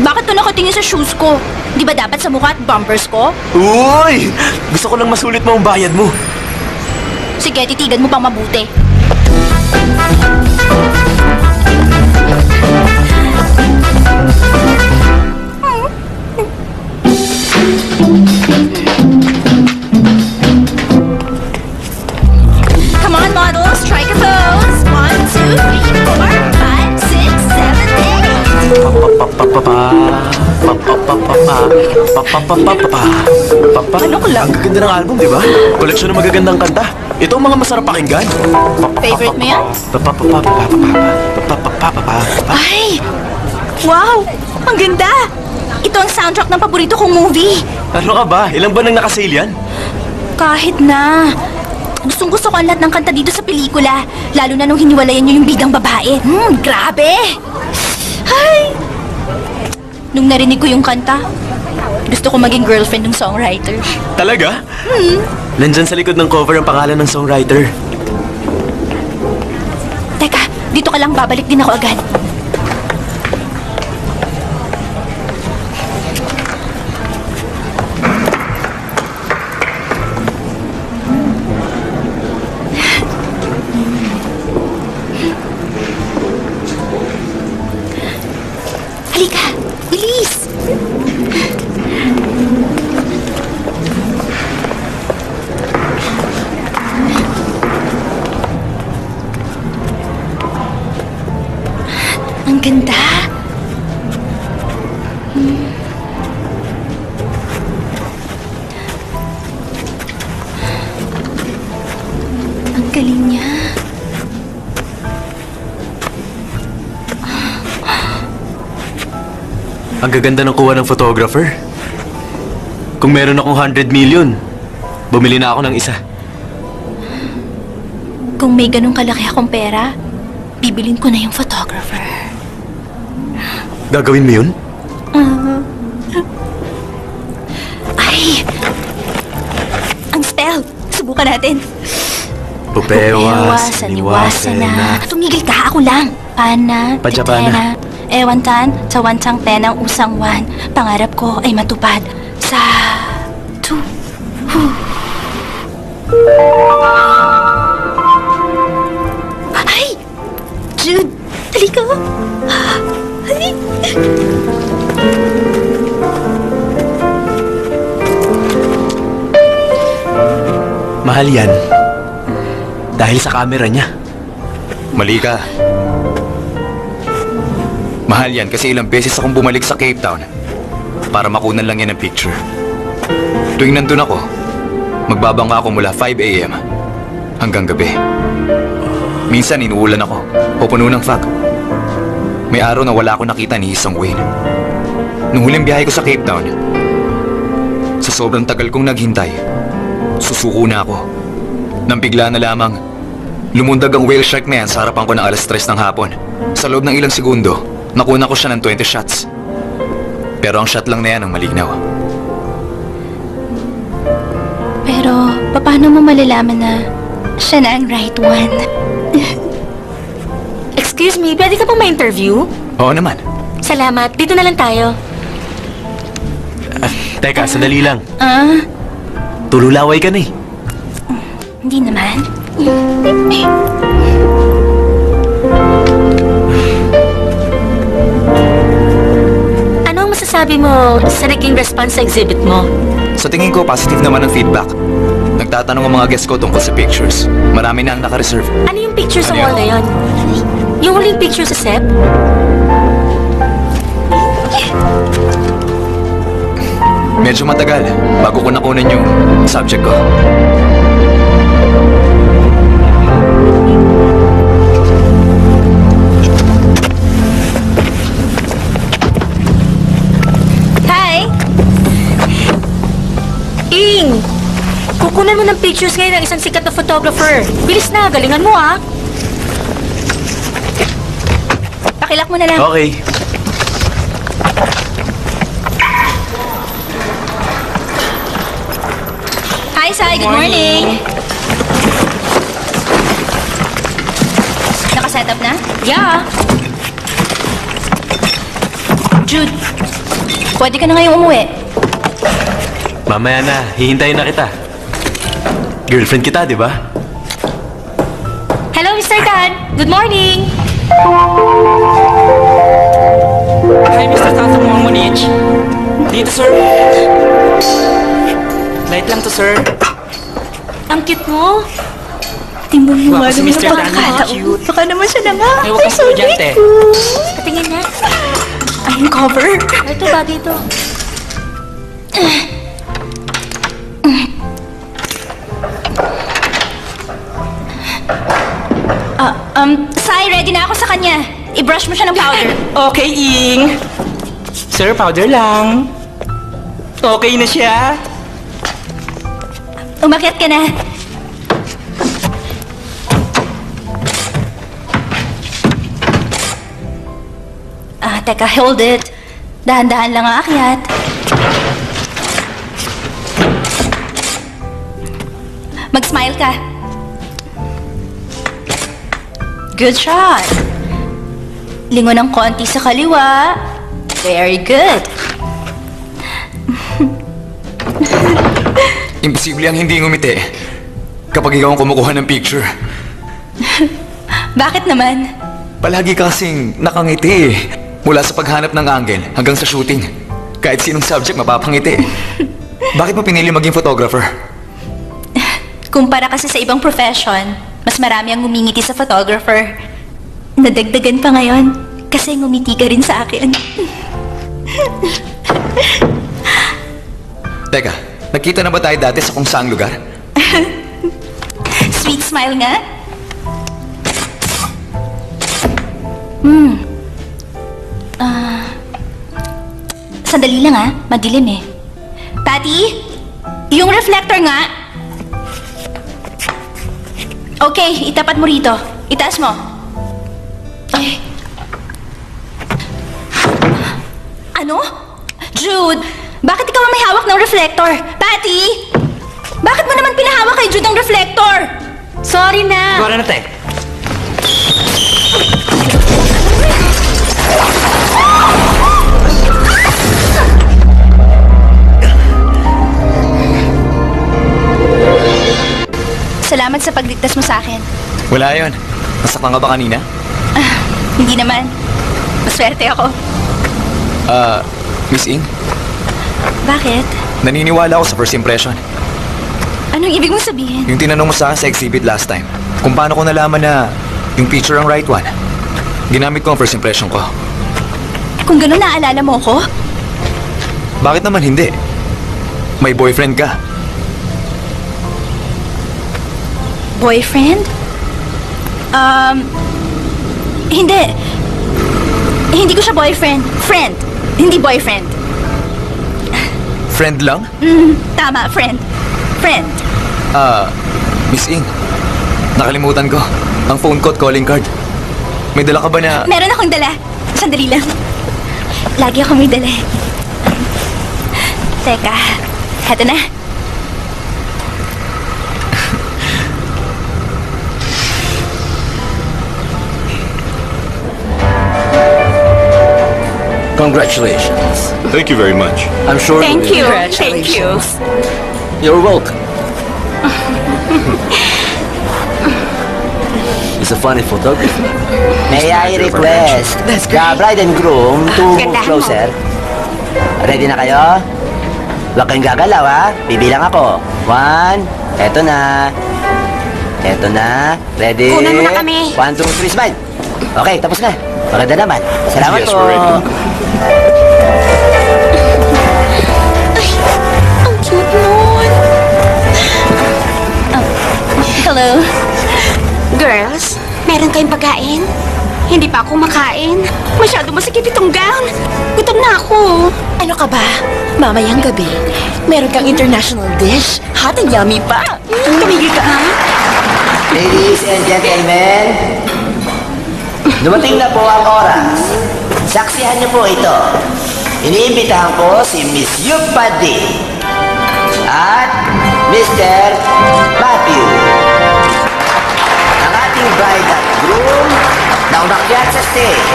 Bakit to nakatingin sa shoes ko? Di ba dapat sa mukha at bumpers ko? Uy! Gusto ko lang masulit mo ang bayad mo. Sige, titigan mo pang mabuti. Come on, models, strike a pose. 1, 2, 3, 4, 5, 6, 7, 8. Pa pa pa pa pa pa pa pa Ano ko lang? Ang gaganda ng album, di ba? Koleksyon ng magagandang kanta. Ito ang mga masarap pakinggan. Favorite mo yan? Ay! Wow! Ang ganda! Ito ang soundtrack ng paborito kong movie. Ano ka ba? Ilang ba nang nakasale yan? Kahit na. Gustong-gusto ko ang lahat ng kanta dito sa pelikula. Lalo na nung hiniwalayan niyo yung bidang babae. Grabe! Ay! Nung narinig ko yung kanta, gusto ko maging girlfriend ng songwriter. Talaga? Nandyan sa likod ng cover ang pangalan ng songwriter. Teka, dito ka lang, babalik din ako agad. Halika, bilis! Ang ganda! Ang galing niya. Ang gaganda ng kuha ng photographer. Kung meron akong 100 million, bumili na ako ng isa. Kung may ganun kalaki akong pera, bibilin ko na yung photographer. Gagawin mo yun? Ay! Ang spell! Subukan natin. Pupewa, saniwasana. Tumigil ka, ako lang. Pana, Pajapana. Ewantan, cawantang penang usangwan. Pangarap ko ay matupad. Sa... Tu... Hu... Ay! Jude! Dali ka! Ay! Mahal yan. Dahil sa camera niya. Mali ka. Mahal yan kasi ilang beses akong bumalik sa Cape Town para makunan lang yan ng picture. Tuwing nandun ako, magbabangka ako mula 5 a.m. hanggang gabi. Minsan inuulan ako o puno ng fog. May araw na wala akong nakita ni isang Wayne. Nung huling biyahe ko sa Cape Town, sa sobrang tagal kong naghintay, susuko na ako. Nang bigla na lamang, lumundag ang whale shark na yan sa harapan ko ng alas 3 ng hapon. Sa loob ng ilang segundo, nakuna ko siya ng 20 shots. Pero ang shot lang na yan ang malinaw. Pero, paano mo malalaman na siya na ang right one? Excuse me, pwede ka pong ma-interview? Oo naman. Salamat. Dito na lang tayo. Teka, sandali lang. Ah, Tululaway ka na eh. hindi naman. Ano ang masasabi mo sa naging response sa exhibit mo? Sa tingin ko, positive naman ang feedback. Nagtatanong ang mga guests ko tungkol sa pictures. Marami na ang naka-reserve. Ano yung picture sa Ano wall na yun? Yung huling picture sa set? Medyo matagal bago ko nakunan yung subject ko. Hi! Ing! Kukunan mo ng pictures ngayon ng isang sikat na photographer. Bilis na, galingan mo ah. Pakilak mo na lang. Okay. Hi, Sai. Good morning. Nakaset up na? Yeah. Jude, pwede ka na ngayong umuwi. Mamaya na, hihintayin na kita. Girlfriend kita, di ba? Hello, Mr. Tan. Good morning. Hi, Mr. Tato Monich. Dito, sir. Light lang to, sir. Ang cute mo. Timbang mo Wow, nga si naman Mr. ang Tan, pagkakataon. cute. Baka naman siya na nga. May wakang estudyante. Patingin na. Ay, yung cover. Ito, bagay ito. Sai, ready na ako sa kanya. I-brush mo siya ng powder. Okay, Ing. Sir, powder lang. Okay na siya. Umakyat ka na. Teka, hold it. Dahan-dahan lang ang akyat. Mag-smile ka. Good shot. Lingon ng konti sa kaliwa. Very good. Imposible ang hindi ngumiti kapag ikaw ang kumukuha ng picture. Bakit naman? Palagi ka kasing nakangiti eh. Mula sa paghanap ng angle hanggang sa shooting. Kahit sinong subject mapapangiti. Bakit mo pinili maging photographer? Kumpara kasi sa ibang profession, mas marami ang ngumingiti sa photographer. Nadagdagan pa ngayon kasi ngumiti ka rin sa akin. Teka, nakita na ba tayo dati sa kung saang lugar? Sweet smile nga. Sandali lang madilim eh. Patty, yung reflector nga. Okay, itapat mo rito. Itaas mo. Ay. Ano? Jude, bakit ikaw ang may hawak ng reflector? Patty! Bakit mo naman pinahawak kay Jude ang reflector? Sorry na. Gora na, te. Salamat sa pagligtas mo sa akin. Wala yon. Nasaktan ka ba kanina? Hindi naman. Maswerte ako. Miss Ing, Bakit? naniniwala ako sa first impression. Anong ibig mong sabihin? Yung tinanong mo sa akin sa exhibit last time, kung paano ko nalaman na yung picture ang right one. Ginamit ko ang first impression ko. Kung gano'n naalala mo ko? Bakit naman hindi? May boyfriend ka. Boyfriend? Hindi. Hindi ko siya boyfriend. Friend. Hindi boyfriend. Friend lang? Tama, friend. Friend. Miss Ing, nakalimutan ko. Ang phone ko at calling card. May dala ka ba na... Meron akong dala. Sandali lang. Lagi ako may dala. Teka. Heto na. Congratulations. Thank you very much. I'm sure Thank you. Thank you. You're welcome. It's a funny photography. May I request the bride and groom to move Gandahan mo. closer? Ready na kayo? Huwag kayong gagalaw Bibilang ako. 1, eto na. Eto na. Ready? Kunan mo na kami. 1, 2, 3, smile. Okay, tapos na. Maganda naman. Salamat Yes, po. we're ready. Ang cute nun. Hello. Girls, meron kayong pagkain? Hindi pa ako makain. Masyado masakit itong gown. Gutom na ako. Ano ka ba? Mamayang gabi, meron kang international dish. Hot and yummy pa. Tumigil ka, ha? Ladies and gentlemen, dumating na po ang oras. Saksihan niyo po ito. Iniimbitahan ko si Miss Yupadi at Mr. Matthew. Ang ating bride at groom na umakyat sa stage.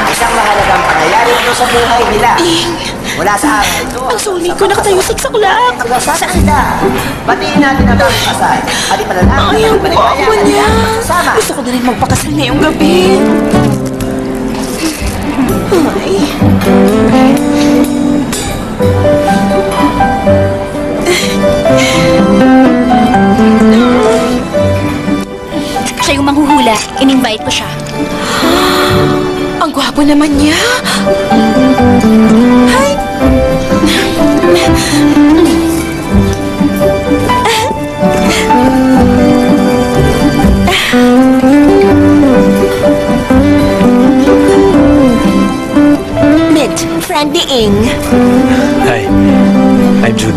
Isang mahalagang pangyayari ito sa buhay nila. Mula sa araw ito. Ang soulmate ko nakatayo sa saklak. Saan sila? Batiin natin ang bagong kasal. At ipanalangin Ay, ang paligaya guwapo niya. kasama. Gusto ko na rin magpakasal ngayong gabi. Ay. Siya yung manghuhula. In-invite ko siya. Ang gwapo naman niya. Ay. friend ni Ing. Hi, I'm Jude.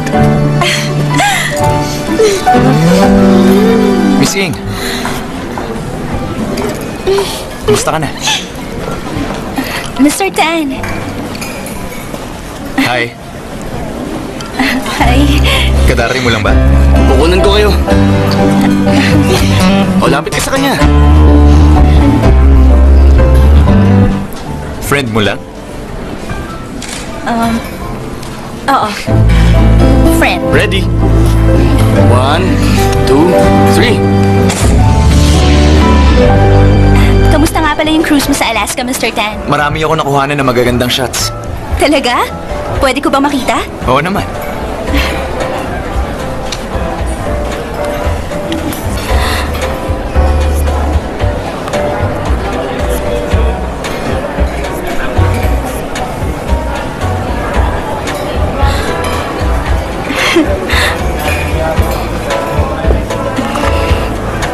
Miss Ing. Kumusta ka na? Mr. Tan. Hi. Hi. Kadari mo lang ba? Kukunan ko kayo. O, lapit ka sa kanya. Friend mo lang? Oo. Friend. Ready? 1, 2, 3. Kamusta nga pala yung cruise mo sa Alaska, Mr. Tan? Marami ako nakuhanan ng magagandang shots. Talaga? Pwede ko ba makita? Oo naman.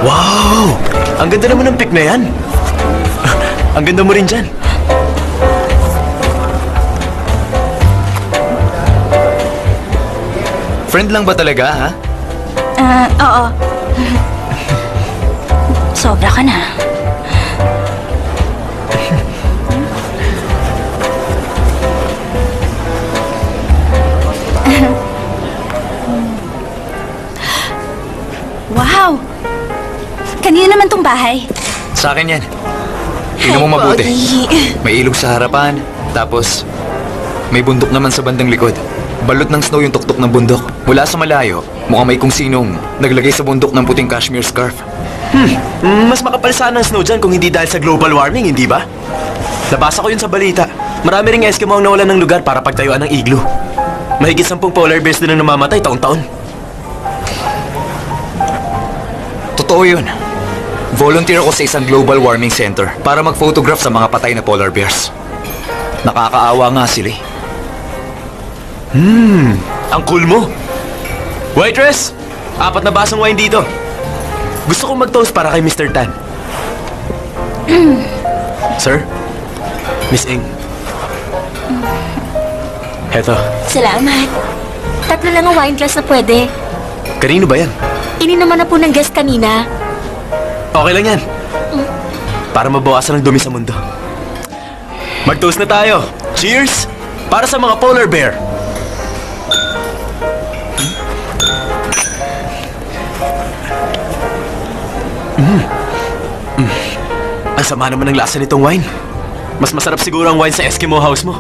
Wow! Ang ganda naman ng pic na yan. Ang ganda mo rin dyan. Friend lang ba talaga, ha? Oo. Sobra ka na. Wow! Kanino naman tong bahay? Sa akin yan. Tingnan mo mabuti. May ilog sa harapan, tapos may bundok naman sa bandang likod. Balot ng snow yung tuktok ng bundok. Mula sa malayo, mukhang may kung sinong naglagay sa bundok ng puting cashmere scarf. Mas makapal sana ang snow dyan kung hindi dahil sa global warming, hindi ba? Nabasa ko yun sa balita. Marami ring Eskimo ang nawalan ng lugar para pagtayuan ng igloo. Mahigit 10 polar bears din ang namamatay taon-taon. Totoo yun. Volunteer ako sa isang global warming center para mag-photograph sa mga patay na polar bears. Nakakaawa nga sila eh. Ang cool mo. Waitress! 4 na basong wine dito. Gusto kong mag-toast para kay Mr. Tan. Sir? Miss Ing? Heto. Salamat. 3 lang ang wine glass na pwede. Kanino ba yan? Ininuman na po ng guest kanina. Okay lang yan. Para mabawasan ang dumi sa mundo. Mag-toast na tayo. Cheers! Para sa mga polar bear. Ang sama naman ng lasa nitong wine. Mas masarap siguro ang wine sa Eskimo house mo.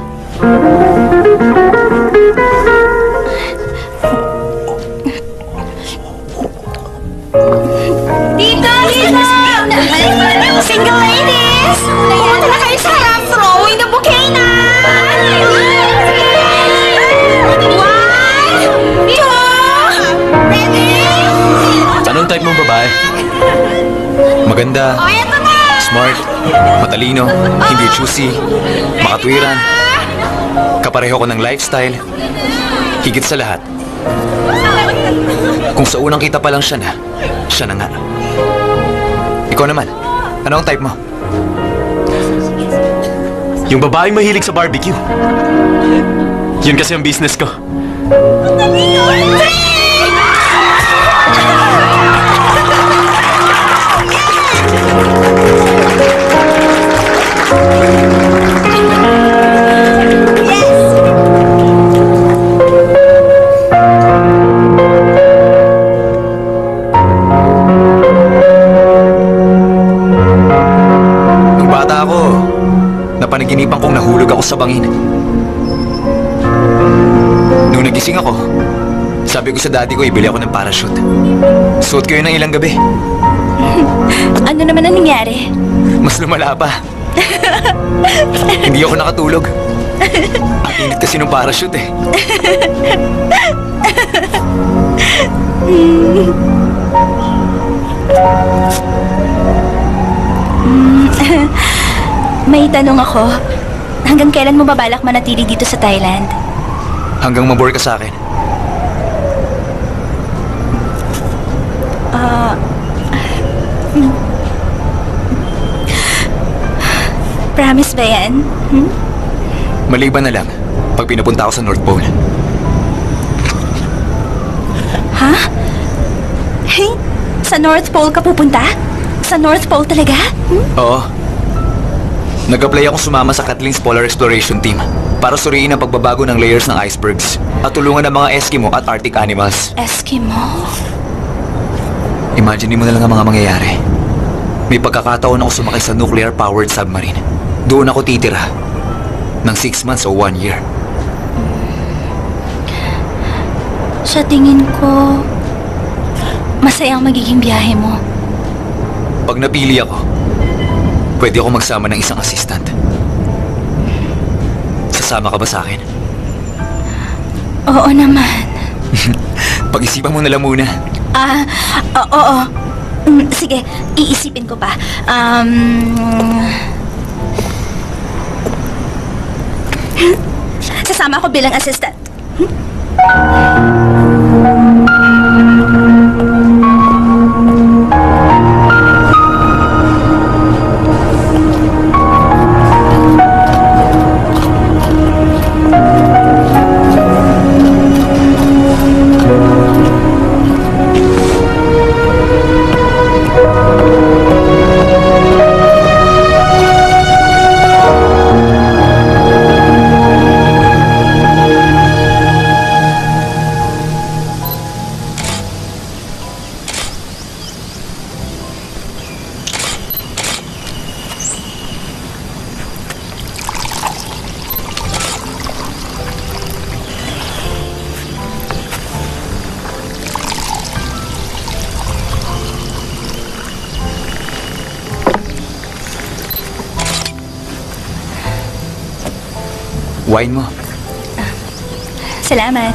Dito! Single ladies! Pumunta na kayo sa harap, throwing the bouquet na! 1, 2, ready? Anong type mong babae? Maganda, Eto na! smart, matalino, hindi choosy, makatwiran, kapareho ko ng lifestyle, higit sa lahat. Kung sa unang kita pa lang siya na nga. Ikaw naman, ano ang type mo? Yung babaeng mahilig sa barbecue. Yun kasi ang business ko. Nung bata ako, napanaginipan kong nahulog ako sa bangin. Nung nagising ako, sabi ko sa daddy ko, ibili ako ng parachute. Suot ko yun ng ilang gabi. Ano naman ang nangyari? Mas lumala pa. Hindi ako nakatulog. Ang init kasi ng parachute eh. May tanong ako. Hanggang kailan mo babalak manatili dito sa Thailand? Hanggang mabore ka sa akin. Promise ba yan? Maliban na lang, pag pinapunta ako sa North Pole. Ha? Hey, sa North Pole ka pupunta? Sa North Pole talaga? Oo. Nag-apply ako sumama sa Kathleen's Polar Exploration Team para suriin ang pagbabago ng layers ng icebergs at tulungan ang mga Eskimo at Arctic animals. Eskimo? Imagine mo na lang ang mga mangyayari. May pagkakataon ako sumakay sa nuclear-powered submarine. Doon ako titira ng 6 months o 1 year. Sa tingin ko, masaya ang magiging biyahe mo. Pag napili ako, pwede ako magsama ng isang assistant. Sasama ka ba sa akin? Oo naman. Pag-isipan mo na lang muna. Oo. Sige, iisipin ko pa. Sasama ako bilang assistant. Wine mo. Salamat.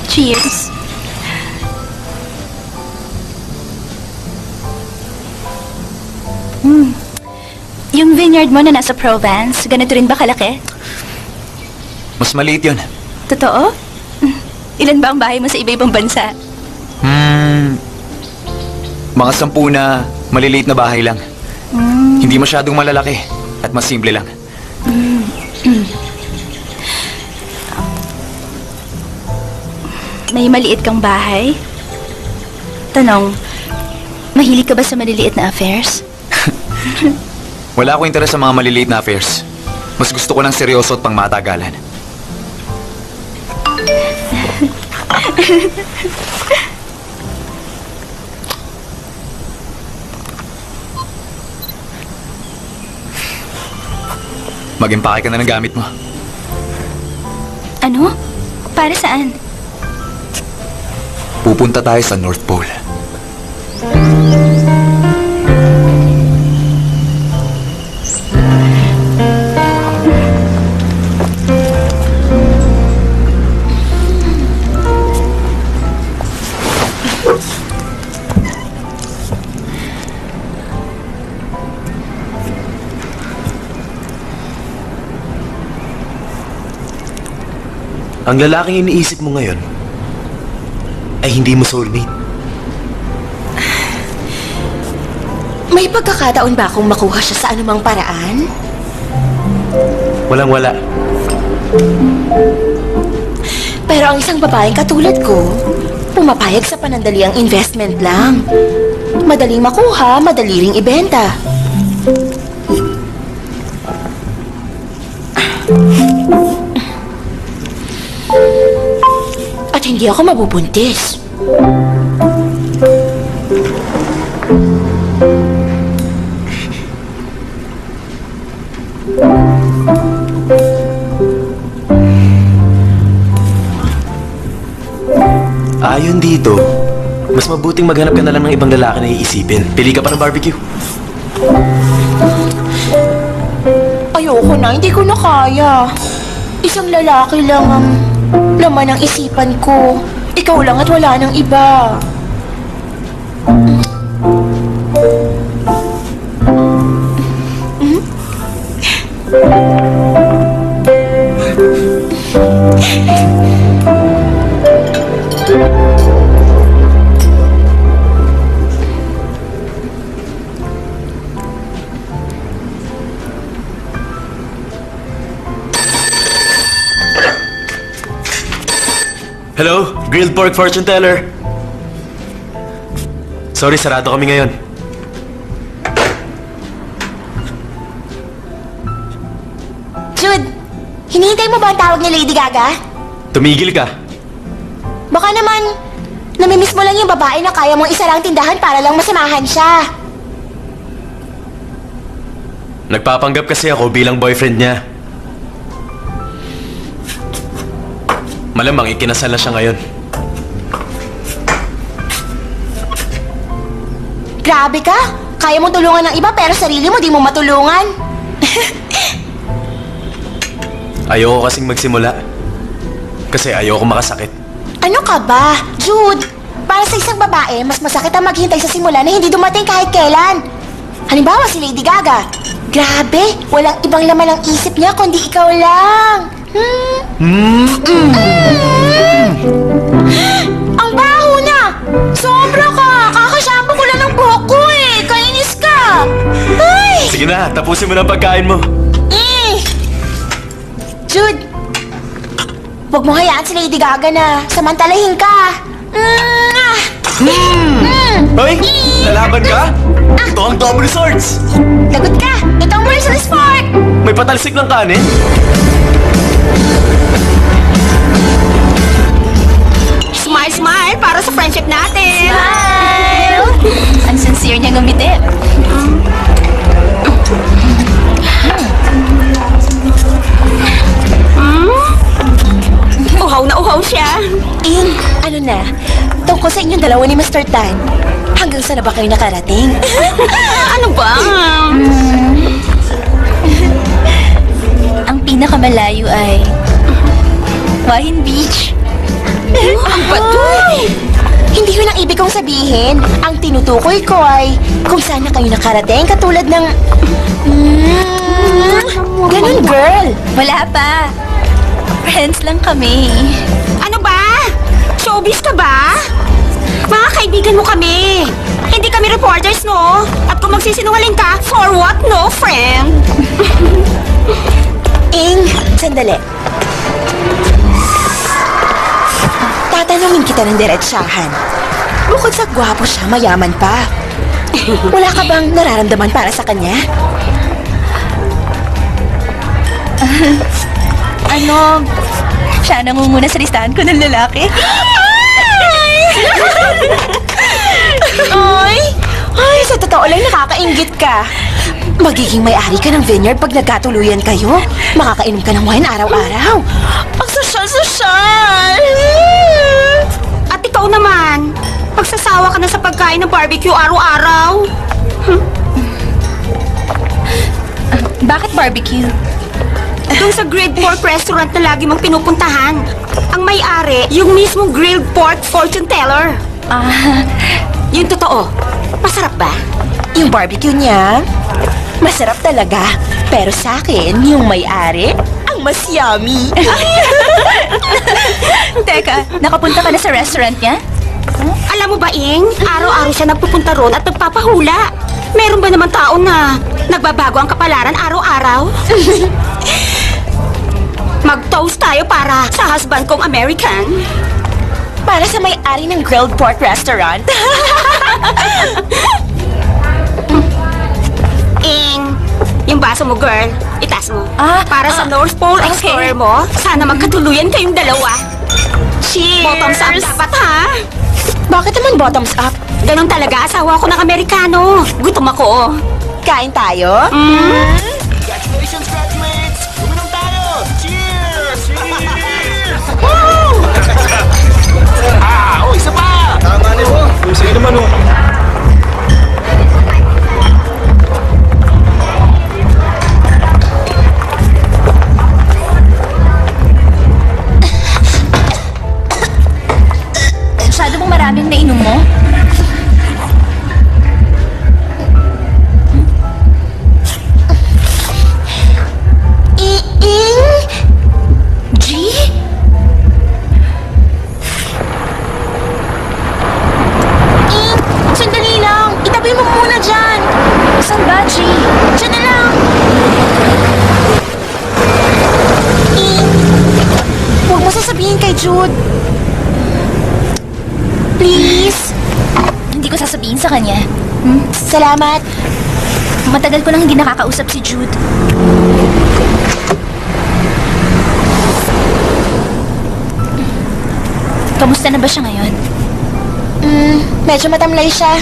Cheers. Yung vineyard mo na nasa Provence, ganito rin ba kalaki? Mas maliit yun. Totoo? Ilan ba ang bahay mo sa iba-ibang bansa? Mga 10 na maliliit na bahay lang. Hindi masyadong malalaki at mas simple lang. May maliit kang bahay? Tanong, mahilig ka ba sa maliliit na affairs? Wala akong interes sa mga maliliit na affairs. Mas gusto ko ng seryoso at pangmatagalan. Mag-impake ka na ng gamit mo. Ano? Para saan? Pupunta tayo sa North Pole. Ang lalaking iniisip mo ngayon ay hindi mo soulmate. May pagkakataon ba akong makuha siya sa anumang paraan? Walang-wala. Pero ang isang babaeng katulad ko, pumapayag sa panandaliang investment lang. Madaling makuha, madali ring ibenta. At hindi ako mabubuntis. Ayon dito, mas mabuting maghanap ka na lang ng ibang lalaki na iisipin. Pili ka pa ng barbecue. Ayoko na, hindi ko na kaya. Isang lalaki lang ang laman ng isipan ko. Ikaw lang at wala nang iba. Hello? Grilled pork fortune teller. Sorry, sarado kami ngayon. Jude, hinihintay mo ba ang tawag ni Lady Gaga? Tumigil ka. Baka naman, namimiss mo lang yung babae na kaya mong isarang tindahan para lang masamahan siya. Nagpapanggap kasi ako bilang boyfriend niya. Malamang ikinasal na siya ngayon. Grabe ka! Kaya mong tulungan ng iba pero sarili mo di mo matulungan. Ayoko kasing magsimula. Kasi ayoko makasakit. Ano ka ba? Jude, para sa isang babae, mas masakit ang maghintay sa simula na hindi dumating kahit kailan. Halimbawa si Lady Gaga. Grabe, walang ibang laman ng isip niya kundi ikaw lang. Ang baho na! Sobra ka! Kakashampoo ko lang ng buhok ko eh! Kainis ka! Ay! Sige na, tapusin mo na ang pagkain mo. Jude, huwag mo hayaan si Lady Gaga na samantalahin ka. Hoy! Lalaban ka? Ito ang double swords! Lagot ka! Ito ang merciless fork! May patalsik ng kanin? Smile, smile para sa friendship natin. Smile! Ang sincere niya ngumiti. Uhaw na uhaw siya. Ano na? Tungkol sa inyong dalawa ni Mr. Tan. Hanggang saan na ba kayo nakarating? Ano ba? Ang pinakamalayo ay Wahin Beach. Ang baduy! Hindi yun ang ibig kong sabihin. Ang tinutukoy ko ay kung saan na kayo nakarating katulad ng... Ganun, girl! Wala pa. Friends lang kami. Ano ba? Showbiz ka ba? Mga kaibigan mo kami. Hindi kami reporters, no? At kung magsisinungaling ka, for what, no, friend? Sandali. Tatanungin kita ng diretsahan. Bukod sa gwapo siya, mayaman pa. Wala ka bang nararamdaman para sa kanya? Siya nangunguna sa listahan ko ng lalaki. Ay, sa totoo lang nakakainggit ka. Magiging may-ari ka ng vineyard pag nagkatuluyan kayo. Makakainom ka ng wine araw-araw. Ang sosyal-sosyal! At ikaw naman, pagsasawa ka na sa pagkain ng barbecue araw-araw. Bakit barbecue? Doon sa grilled pork restaurant na lagi mong pinupuntahan. Ang may-ari, yung mismong grilled pork fortune teller. Yung totoo, masarap ba? Yung barbecue niya, masarap talaga. Pero sa akin, yung may-ari, ang mas yummy. Teka, nakapunta ka na sa restaurant niya? Alam mo ba, Ing? Araw-araw siya nagpupunta ron at nagpapahula. Meron ba naman tao na nagbabago ang kapalaran araw-araw? Mag-toast tayo para sa husband kong American. Para sa may-ari ng grilled pork restaurant. Ing, yung baso mo, girl, itaas mo. Para sa North Pole Explorer okay. mo, sana magkatuluyan kayong dalawa. Cheers! Bottoms up dapat, ha? Bakit naman bottoms up? Ganon talaga, asawa ko ng Amerikano. Gutom ako. Kain tayo? Congratulations, graduates! Uminom tayo! Cheers! Cheers! Woo! Isa pa! Tama na mo! Sige naman, oh. Masyado mong maraming nainom mo? G? Sandali lang! Itabi mo muna dyan! Saan ba, G? Dyan na lang! Huwag mo sasabihin kay Jude. sasabihin sa kanya. Salamat. Matagal ko nang hindi nakakausap si Jude. Kamusta na ba siya ngayon? Medyo matamlay siya.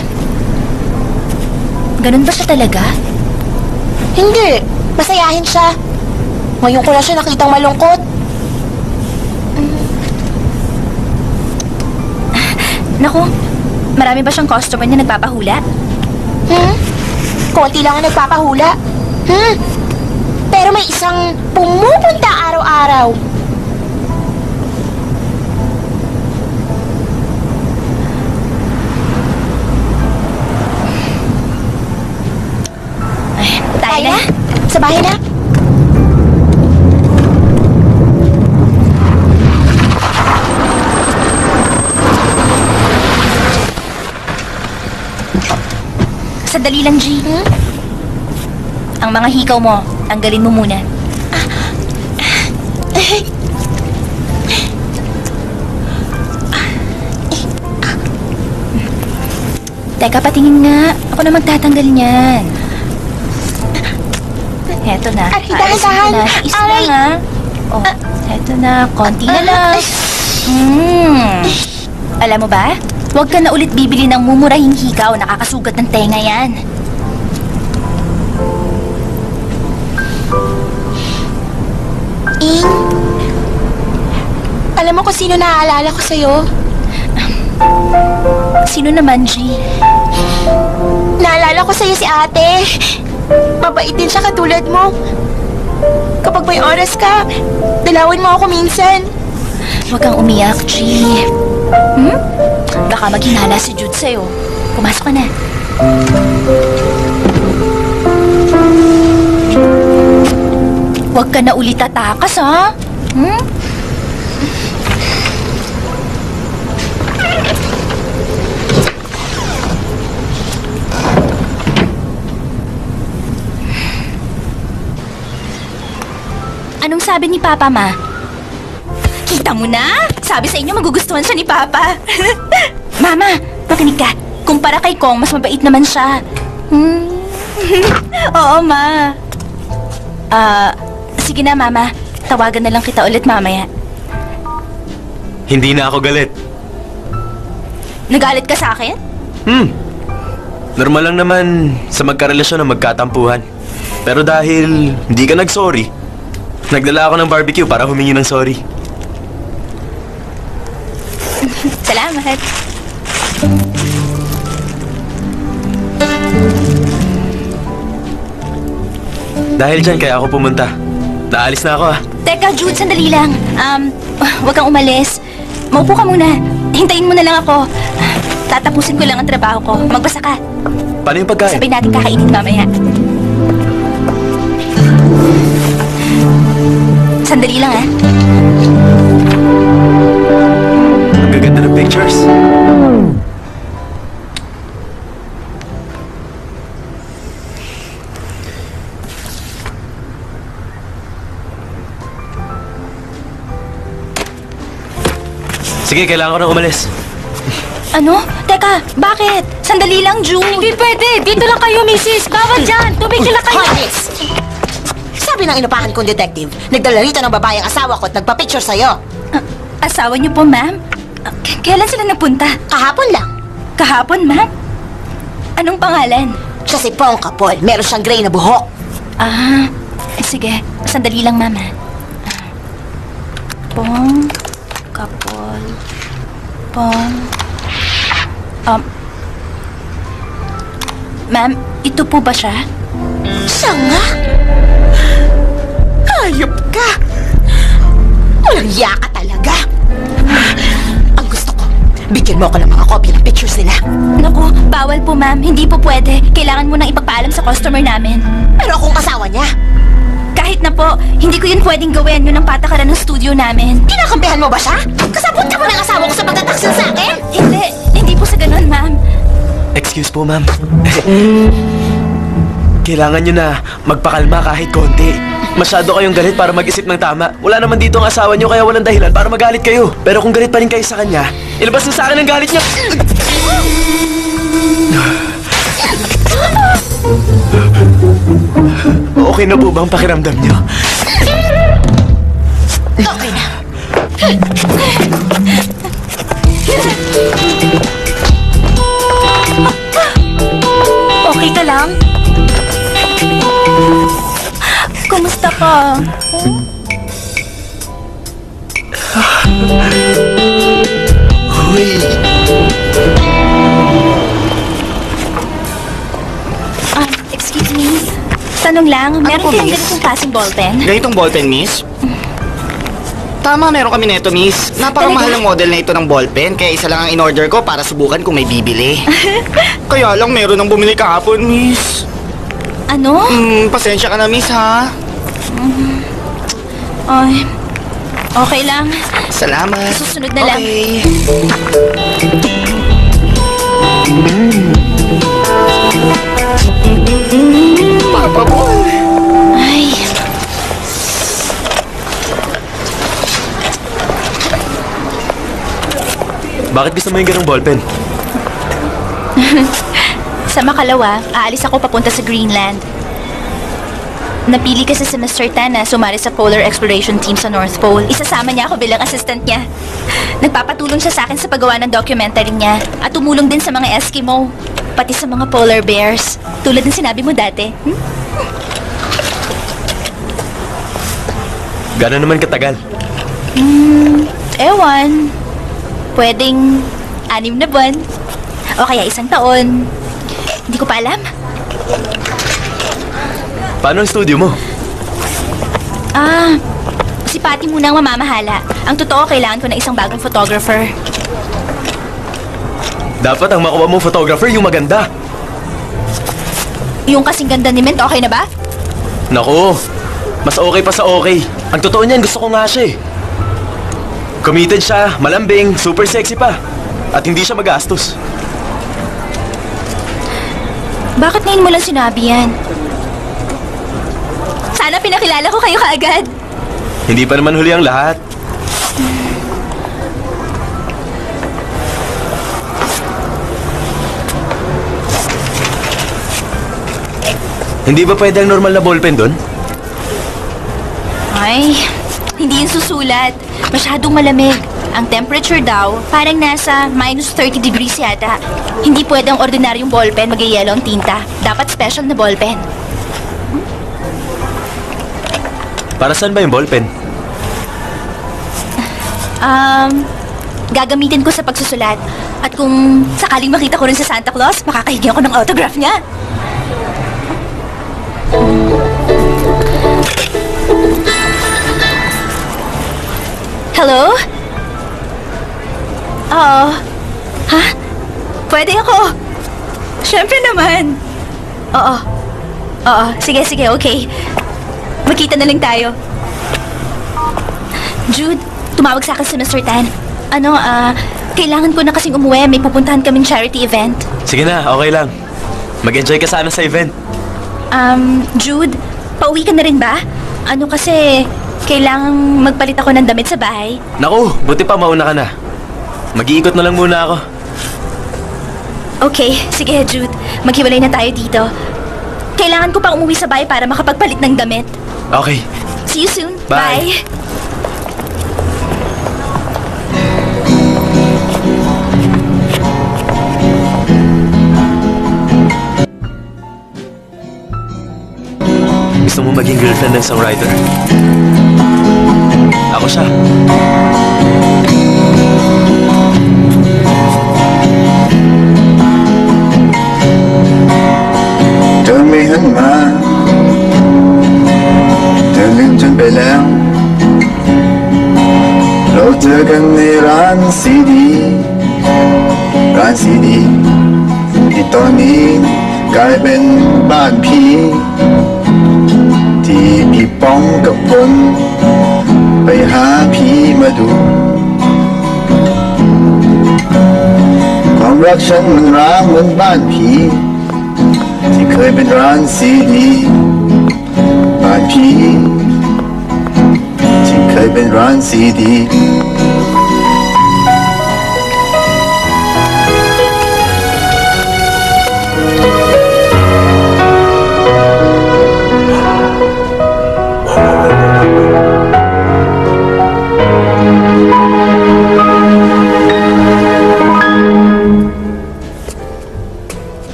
Ganun ba siya talaga? Hindi. Masayahin siya. Ngayon ko lang siya nakitang malungkot. Naku, marami ba siyang customer na nagpapahula? Konti lang ang nagpapahula. Pero may isang pumupunta araw-araw. Tayo na. Sa bahay na. Sandali lang, G. Ang mga hikaw mo, tanggalin mo muna. Teka, patingin nga. Ako na magtatanggal niyan. Heto na. Ay, Aalisin ko dahan-dahan. na. Tiis Aray. lang, ha? Oh, heto na. Konti na lang. Alam mo ba? Huwag ka na ulit bibili ng mumurahing hikaw. Nakakasugat ng tenga yan. Ing, alam mo kung sino naaalala ko sa'yo? Sino naman, G? Naalala ko sa'yo si ate. Mabait din siya katulad mo. Kapag may oras ka, dalawin mo ako minsan. Huwag kang umiyak, G. Baka maghinala si Jude sa'yo. Pumasok ka na. Huwag ka na ulit tatakas, ha? Anong sabi ni Papa, Ma? Kita mo na? Sabi sa inyo magugustuhan siya ni Papa. Mama, makinig ka. Kumpara kay Kong, mas mabait naman siya. Oo, Ma. Sige na, Mama. Tawagan na lang kita ulit mamaya. Hindi na ako galit. Nagalit ka sa akin? Normal lang naman sa magkarelasyon na magkatampuhan. Pero dahil hindi ka nag-sorry, nagdala ako ng barbecue para humingi ng sorry. Salamat. Dahil dyan kaya ako pumunta. Naalis na ako ah. Teka, Jude, sandali lang. Huwag kang umalis. Maupo ka muna. Hintayin mo na lang ako. Tatapusin ko lang ang trabaho ko. Magbasa ka. Paano yung pagkain? Sabay natin kakainin mamaya. Sandali lang, ah. Ang gaganda ng pictures. Sige, kailangan ko nang umalis. Ano? Teka, bakit? Sandali lang, Jude. Hindi pwede. Dito lang kayo, misis. Bawal dyan. Tubig lang kayo. Honest! Sabi ng inupahan kong detective, nagdala rito ng babae ang asawa ko at nagpa-picture sa'yo. Asawa niyo po, ma'am? Kailan sila napunta? Kahapon lang. Kahapon, ma'am? Anong pangalan? Siya si Pong Kapol. Meron siyang gray na buhok. Sige. Sandali lang, ma'am, ha? Pong Kapol. Pong... Ma'am, ito po ba siya? Siya nga? Hayop ka! Walang iya ka talaga! Ang gusto ko, bigyan mo ako ng mga kopya ng pictures nila. Naku, bawal po, ma'am. Hindi po pwede. Kailangan mo nang ipagpaalam sa customer namin. Pero akong asawa niya. Kahit na po, hindi ko yun pwedeng gawin. Yun ang patakaran ng studio namin. Kinakampihan mo ba siya? Kasabot ka mo ng asawa ko sa pagtataksil sa akin? Hindi po sa ganun, ma'am. Excuse po, ma'am. Kailangan nyo na magpakalma kahit konti. Masyado kayong galit para mag-isip ng tama. Wala naman dito ang asawa nyo kaya walang dahilan para magalit kayo. Pero kung galit pa rin kayo sa kanya, ilabas na sa akin ang galit niya. Okay na po bang pakiramdam niyo? Okay na. Okay ka lang? Kumusta ka? Uy, Excuse me. Tanong lang, meron po, kayong miss? ganitong klaseng ballpen? Ganitong ballpen, miss? Tama, meron kami neto, miss. Napakamahal ng model na ito ng ballpen, kaya isa lang ang in-order ko para subukan kung may bibili. Kaya lang meron ng bumili kahapon, miss. Ano? Pasensya ka na, miss, ha? Ay, okay lang. Salamat. Susunod na lang. Okay. Papa boy. Ay, Bakit gusto mo yung ganong ballpen? sa makalawa, aalis ako papunta sa Greenland. Napili kasi si Mr. Tan na sumali sa Polar Exploration Team sa North Pole. Isasama niya ako bilang assistant niya. Nagpapatulong siya sa akin sa paggawa ng documentary niya at tumulong din sa mga Eskimo, pati sa mga polar bears, tulad ng sinabi mo dati. Gano'n naman katagal? Ewan. Pwedeng 6 na buwan. O kaya 1 taon. Hindi ko pa alam. Paano ang studio mo? Si Patty muna ang mamamahala. Ang totoo, kailangan ko na isang bagong photographer. Dapat ang makuha mong photographer yung maganda. Yung kasing ganda ni Mint, okay na ba? Naku, mas okay pa sa okay. Ang totoo niyan, gusto ko nga siya eh. Committed siya, malambing, super sexy pa. At hindi siya magastos. Bakit ngayon mo lang sinabi yan? Sana pinakilala ko kayo kaagad. Hindi pa naman huli ang lahat. Hindi ba pwede ang normal na ballpen doon? Ay, hindi yun susulat. Masyadong malamig. Ang temperature daw, parang nasa minus 30 degrees yata. Hindi pwede ang ordinaryong ballpen mag-yellow ang tinta. Dapat special na ballpen. Para saan ba yung ballpen? Gagamitin ko sa pagsusulat. At kung sakaling makita ko rin sa Santa Claus, makakahigyan ko ng autograph niya. Hello? Oo. Ha? Pwede ako. Siyempre naman. Oo. Oo. Sige, okay. Magkita na lang tayo. Jude, tumawag sa akin si Mr. Tan. Kailangan ko na kasing umuwi. May pupuntahan kaming charity event. Sige na, okay lang. Mag-enjoy ka sana sa event. Jude, pauwi ka na rin ba? Kasi kailangang magpalit ako ng damit sa bahay. Naku, buti pa mauna ka na. Mag-iikot na lang muna ako. Okay, sige Jude. Maghiwalay na tayo dito. Kailangan ko pang umuwi sa bahay para makapagpalit ng damit. Okay. See you soon. Bye. Bye. Gusto mo maging girlfriend ng songwriter? Ako siya.เธอไม่หันมาเธอลืมฉันไปแล้ว เราเจอกันในร้านซีดีที่ตอนนี้กลายเป็นบ้านผีที่พี่ป้องกับผมไปหาผีมาดู ความรักฉันมันร้างเหมือนบ้านผีที่เคยเป็นร้านซีดีบ้านผีที่เคยเป็นร้านซีดี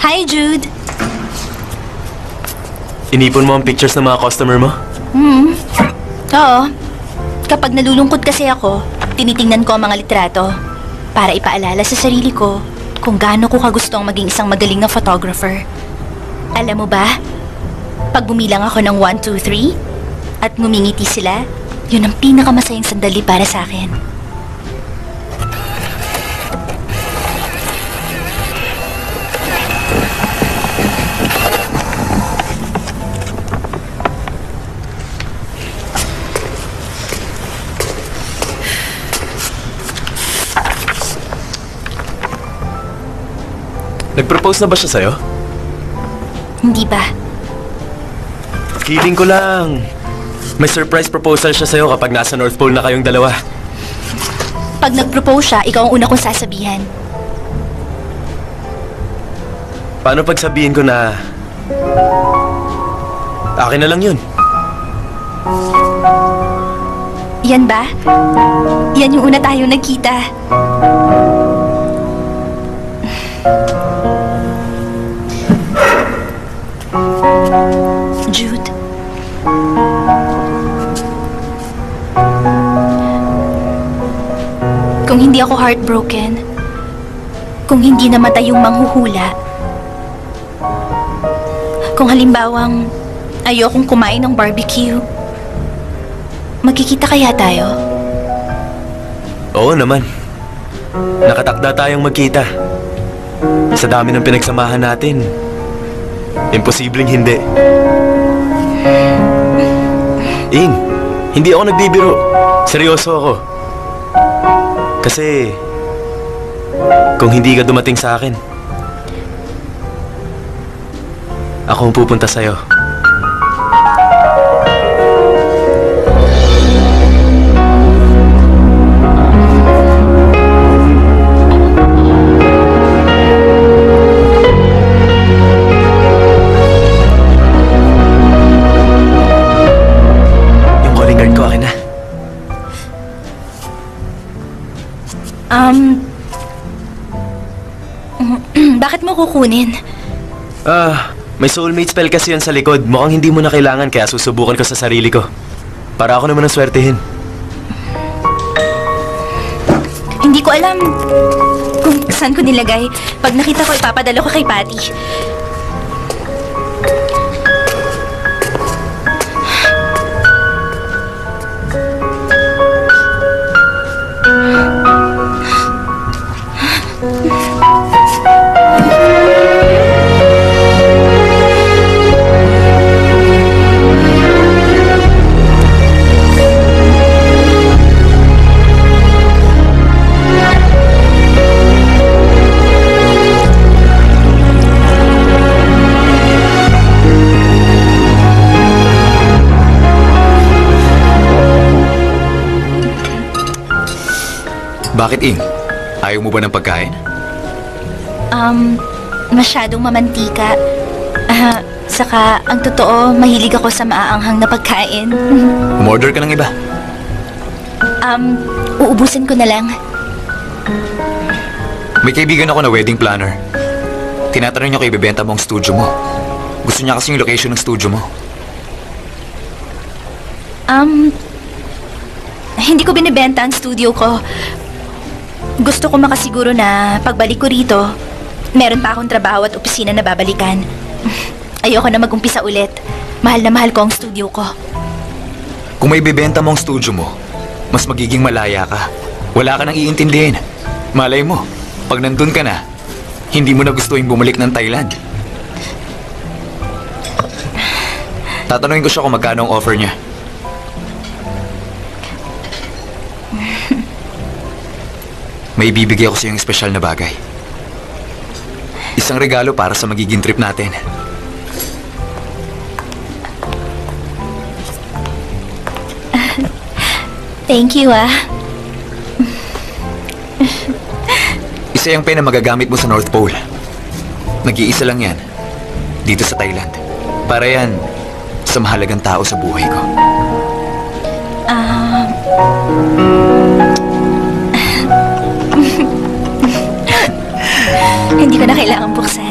Hi, Jude. Inipon mo ang pictures ng mga customer mo? Oo. Kapag nalulungkot kasi ako, tinitingnan ko ang mga litrato para ipaalala sa sarili ko kung gaano ko kagustong maging isang magaling na photographer. Alam mo ba, pag bumilang ako ng 1, 2, 3 at ngumingiti sila, yun ang pinakamasayang sandali para sa akin. Nag-propose na ba siya sa'yo? Hindi ba? Feeling ko lang. May surprise proposal siya sa'yo kapag nasa North Pole na kayong dalawa. Pag nag-propose siya, ikaw ang una kong sasabihan. Paano pag sabihin ko na... akin na lang yun? Yan ba? Yan yung una tayong nagkita. Jude. Kung hindi ako heartbroken, kung hindi namatay yung manghuhula, kung halimbawang ayokong kumain ng barbecue, magkikita kaya tayo? Oo naman. Nakatakda tayong magkita. Sa dami ng pinagsamahan natin, imposibleng hindi. Ing, hindi ako nagbibiro. Seryoso ako. Kasi, kung hindi ka dumating sa akin, ako ang pupunta sa'yo. Yung calling card ko, akin na. Bakit mo kukunin? May soulmate spell kasi yan sa likod. Mukhang hindi mo na kailangan kaya susubukan ko sa sarili ko. Para ako naman ang swertehin. Hindi ko alam kung saan ko nilagay. Pag nakita ko, ipapadala ko kay Patty. Bakit, Ing? Ayaw mo ba ng pagkain? Masyadong mamantika. Saka, ang totoo, mahilig ako sa maaanghang na pagkain. Umorder ka ng iba. Uubusin ko na lang. May kaibigan ako na wedding planner. Tinatanong niya kung ibebenta mo ang studio mo. Gusto niya kasi yung location ng studio mo. Hindi ko binibenta ang studio ko. Gusto ko makasiguro na pagbalik ko rito, meron pa akong trabaho at opisina na babalikan. Ayoko na mag-umpisa ulit. Mahal na mahal ko ang studio ko. Kung may ibebenta mo ang studio mo, mas magiging malaya ka. Wala ka nang iintindihin. Malay mo, pag nandun ka na, hindi mo na gusto yung bumalik ng Thailand. Tatanungin ko siya kung magkano ang offer niya. May ibibigay ako sa iyong espesyal na bagay. Isang regalo para sa magiging trip natin. Thank you, Isa yung pen na magagamit mo sa North Pole. Nag-iisa lang yan. Dito sa Thailand. Para yan sa mahalagang tao sa buhay ko. Hindi ko na kailangang buksan.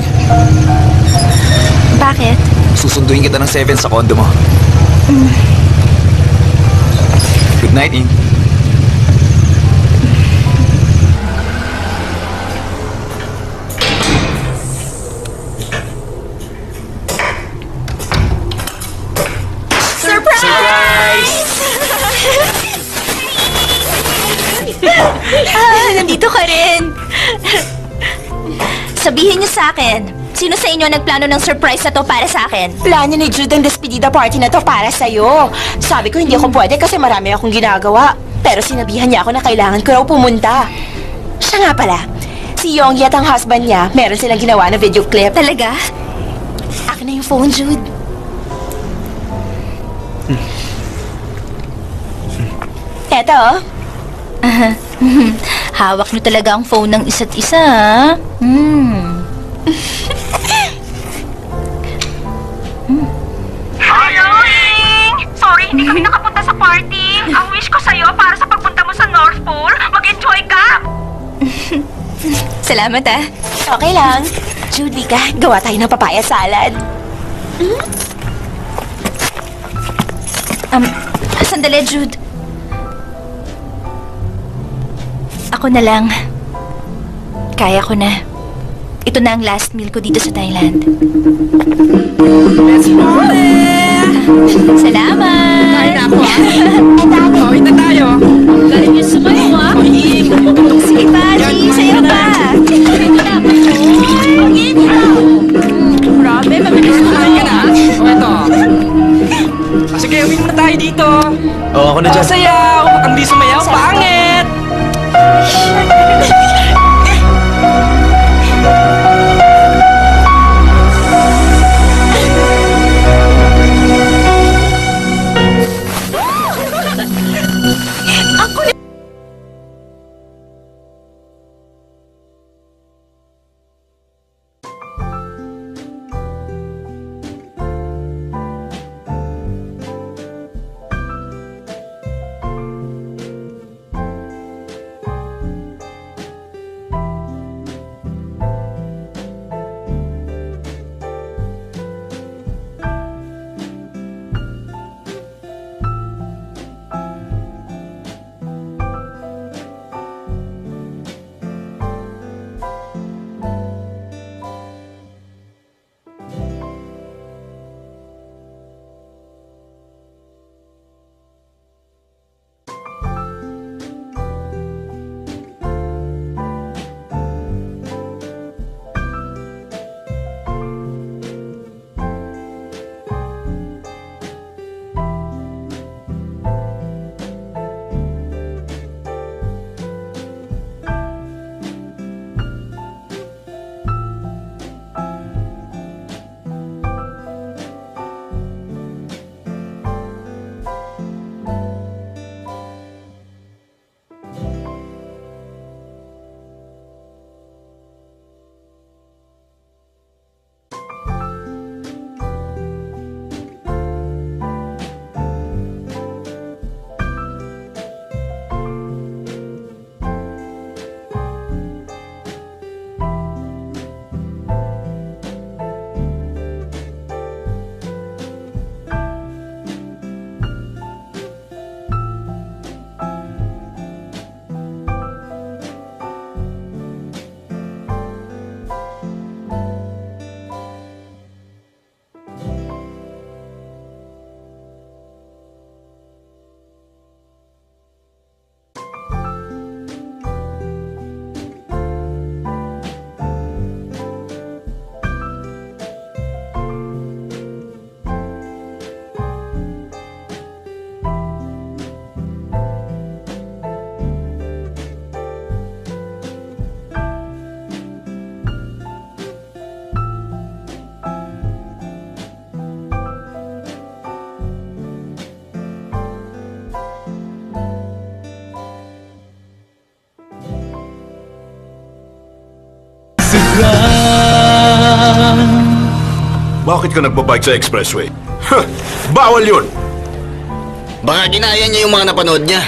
Ing, Bakit? susunduin kita ng 7 sa kondo mo. Good night, Ing. Nandito ka rin. Sabihin niyo sa akin, sino sa inyo nagplano ng surprise na to para sa akin? Plano ni Jude ang despedida party na to para sa'yo. Sabi ko hindi ako pwede kasi marami akong ginagawa. Pero sinabihan niya ako na kailangan ko raw pumunta. Siya nga pala, si Yonggi at ang husband niya, meron silang ginawa na video clip. Talaga? Akin na yung phone, Jude. Eto, oh. Hawak niyo talaga ang phone ng isa't isa, ha? Hello, Ing! Sorry, hindi kami nakapunta sa party. Ang wish ko sa'yo para sa pagpunta mo sa North Pole, mag-enjoy ka! Salamat, ah. Okay lang. Jude, di ka, gawa tayo ng papaya salad. Sandali, Jude. Ako na lang. Kaya ko na. Ito na ang last meal ko dito sa Thailand. Salamat! Kain na ako, ha? Ito tayo. Galing yung sumayo, ha? Sige pa, sa'yo pa. Grabe, mabilis na kain ka na. O, ito. Sige, uwi muna tayo dito. Oo, ako na dyan. Sayaw! Ang di sumayaw, pangit! Bakit ka nagbabike sa expressway? Huh, bawal yun! Baka ginaya niya yung mga napanood niya.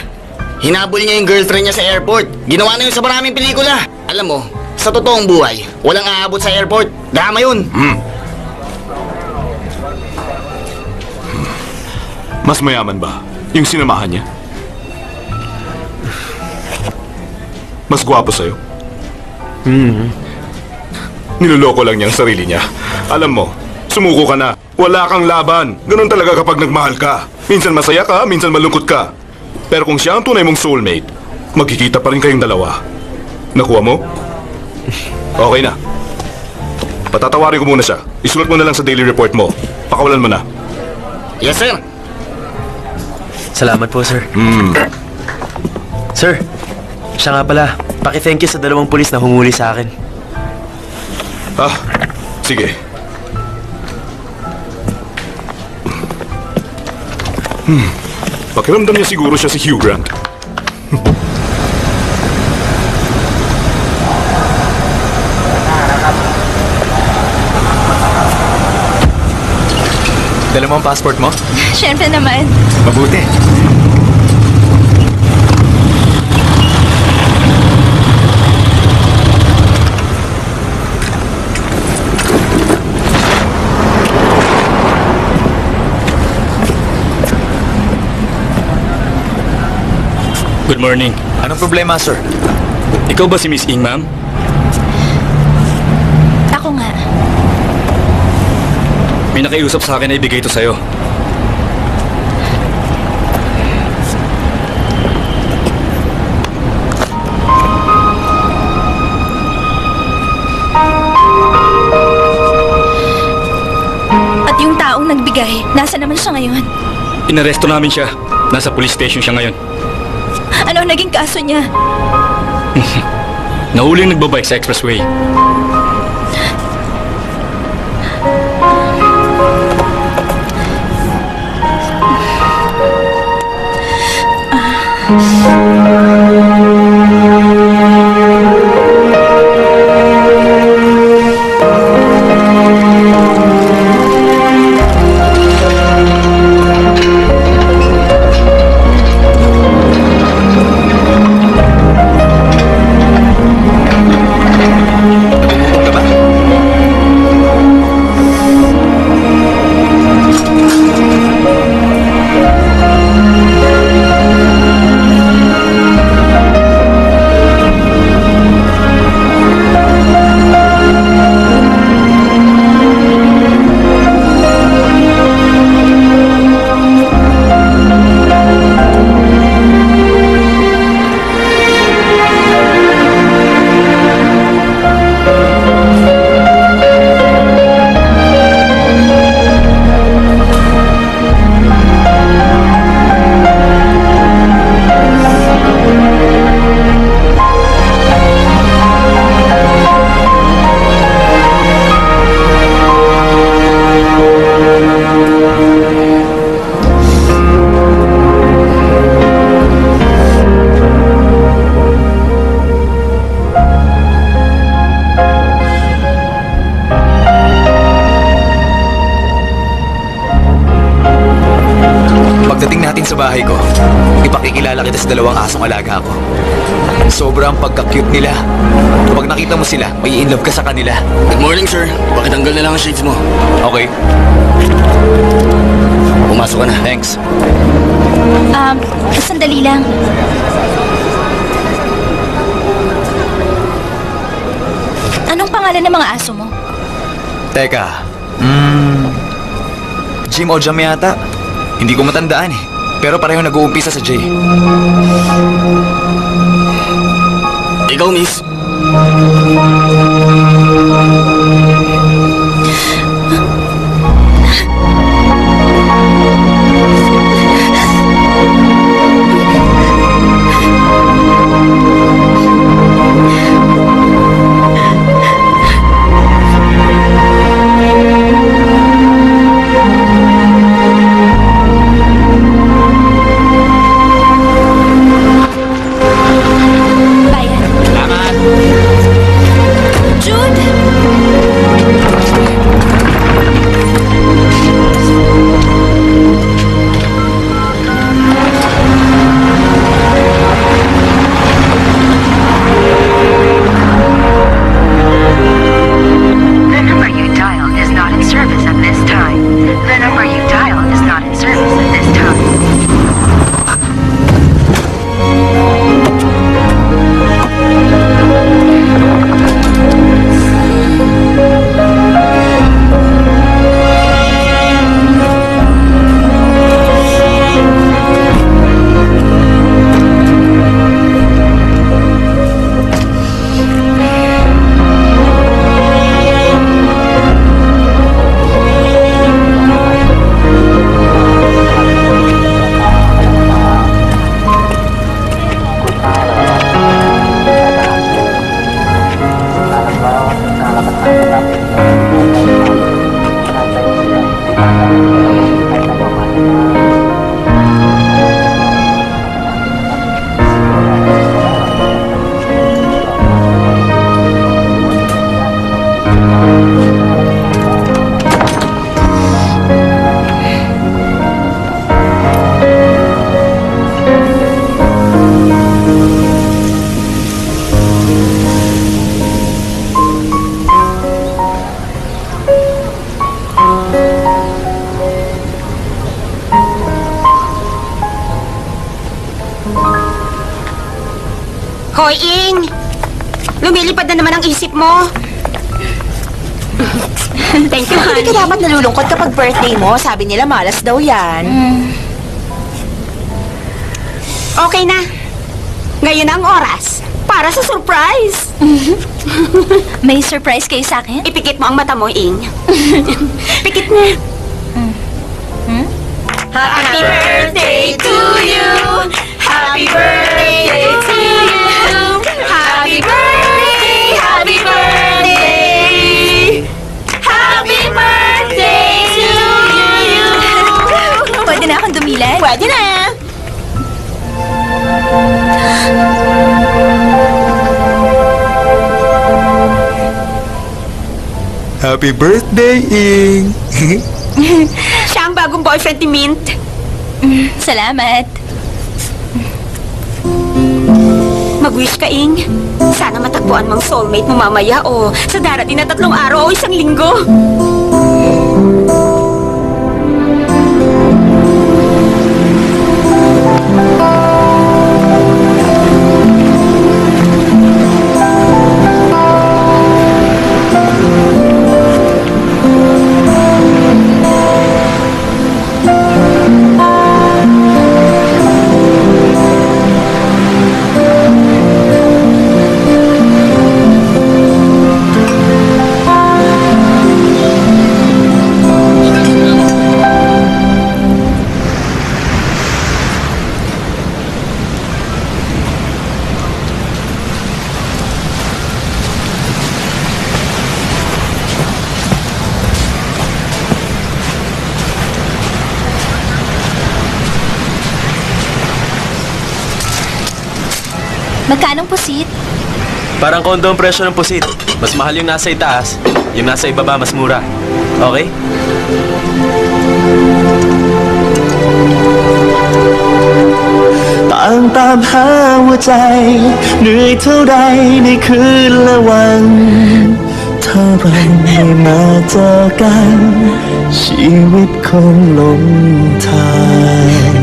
Hinabol niya yung girlfriend niya sa airport. Ginawa na yun sa maraming pelikula. Alam mo, sa totoong buhay, walang aabot sa airport. Drama yun. Mas mayaman ba yung sinamahan niya? Mas gwapo sa'yo? Niloloko lang niya ang sarili niya. Alam mo, sumuko ka na. Wala kang laban. Ganun talaga kapag nagmahal ka. Minsan masaya ka, minsan malungkot ka. Pero kung siya ang tunay mong soulmate, magkikita pa rin kayong dalawa. Nakuha mo? Okay na. Patatawarin ko muna siya. Isulat mo na lang sa daily report mo. Pakawalan mo na. Yes, sir. Salamat po, sir. Sir, siya nga pala. Paki-thank you sa 2 pulis na humuli sa akin. Ah, sige. Pakiramdam niya siguro siya si Hugh Grant. Dala mo ang passport mo? Siyempre naman. Mabuti. Good morning. Anong problema, sir? Ikaw ba si Miss Ing, ma'am? Ako nga. May nakiusap sa akin na ibigay ito sa'yo. At yung taong nagbigay, nasa naman siya ngayon? Inaresto namin siya. Nasa police station siya ngayon. Ano ang naging kaso niya? Nahuling nagbabike sa expressway. Pagdating natin sa bahay ko, ipakikilala kita sa 2 asong alaga ko. Sobrang pagka-cute nila. Kapag nakita mo sila, may in love ka sa kanila. Good morning, sir. Pakitanggal na lang ang shades mo. Okay. Pumasok ka na. Thanks. Sandali lang. Anong pangalan ng mga aso mo? Teka. Jim o Jam yata. Hindi ko matandaan eh. Pero pareho nag-uumpisa sa J. Ikaw, miss. Jude? Hoy, Ing! Lumilipad na naman ang isip mo. Thank you, Hindi honey. ka dapat nalulungkot kapag birthday mo. Sabi nila malas daw yan. Okay na. Ngayon ang oras para sa surprise. May surprise kayo sa akin? Ipikit mo ang mata mo, Ing. Pikit na. Happy birthday to you! Happy birthday to you! Happy birthday! Happy birthday! Happy birthday to you! Pwede na akong dumilan? Pwede na. Happy birthday, Ing! Siya ang bagong boyfriend ni Mint. Salamat. Mag-wish ka, Ing. Sana matagpuan mong soulmate mo mamaya o sa darating na 3 araw o 1 linggo. Magkanong pusit? Parang kondo ang presyo ng pusit. Mas mahal yung nasa itaas, yung nasa ibaba mas mura. Okay?ต่างตามหาหัวใจเหนื่อยเท่าไรในคืนและวัน ถ้าเราไม่มาเจอกัน ชีวิตคงหลงทาง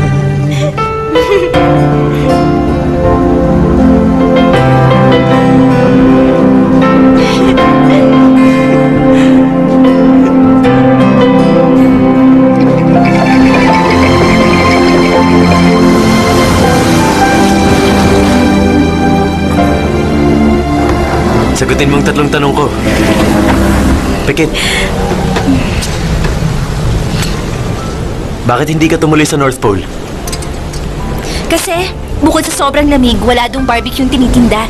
Sagutin mo ang 3 tanong ko. Pikit. Bakit hindi ka tumuloy sa North Pole? Kasi, bukod sa sobrang lamig, wala dong barbecue yung tinitinda.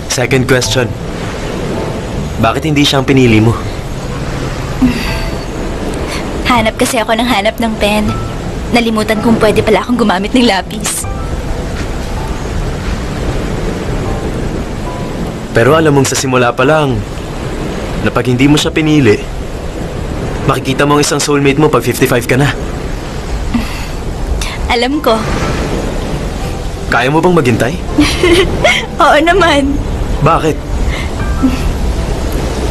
Second question. Bakit hindi siyang pinili mo? Hanap kasi ako ng hanap ng pen. Nalimutan kung pwede pala akong gumamit ng lapis. Pero alam mong sa simula pa lang, na pag hindi mo siya pinili, makikita mo ang isang soulmate mo pag 55 ka na. Alam ko. Kaya mo bang maghintay? Oo naman. Bakit?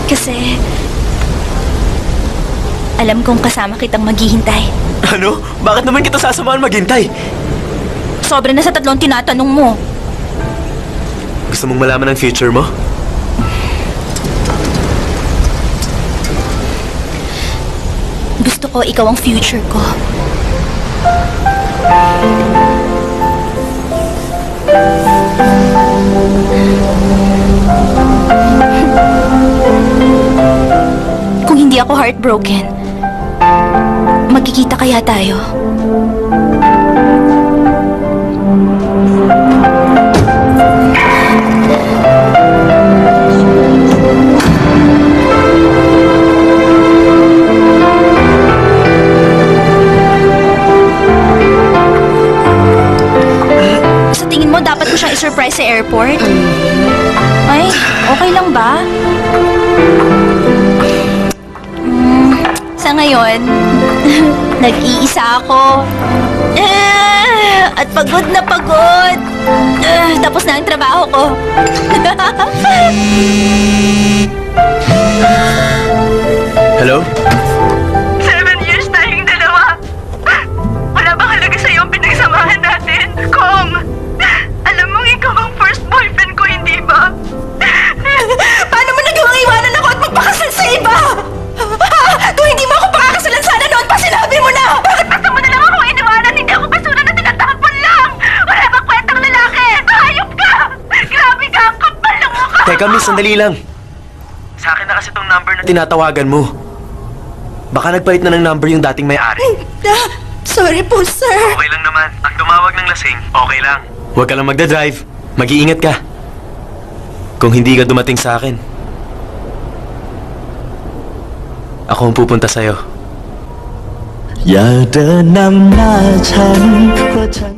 Kasi, alam kong kasama kitang maghihintay. Ano? Bakit naman kita sasamahan maghintay? Sobra na sa 3 tinatanong mo. Gusto mong malaman ang future mo? Gusto ko ikaw ang future ko. Kung hindi ako heartbroken, magkikita kaya tayo? Sa tingin mo, dapat ko siyang i-surprise sa airport? Ay, okay lang ba? Sa ngayon, nag-iisa ako. At pagod na pagod. Tapos na ang trabaho ko. Hello? 7 years tayong dalawa. Wala bang Teka, miss, sandali lang. Sa akin na kasi tong number na tinatawagan mo. Baka nagpalit na ng number yung dating may-ari. Sorry po, sir. Okay lang naman. Ang tumawag ng lasing, okay lang. Huwag ka lang magdadrive. Mag-iingat ka. Kung hindi ka dumating sa akin, ako ang pupunta sa'yo.อย่าเดินนำหน้าฉันเพราะฉัน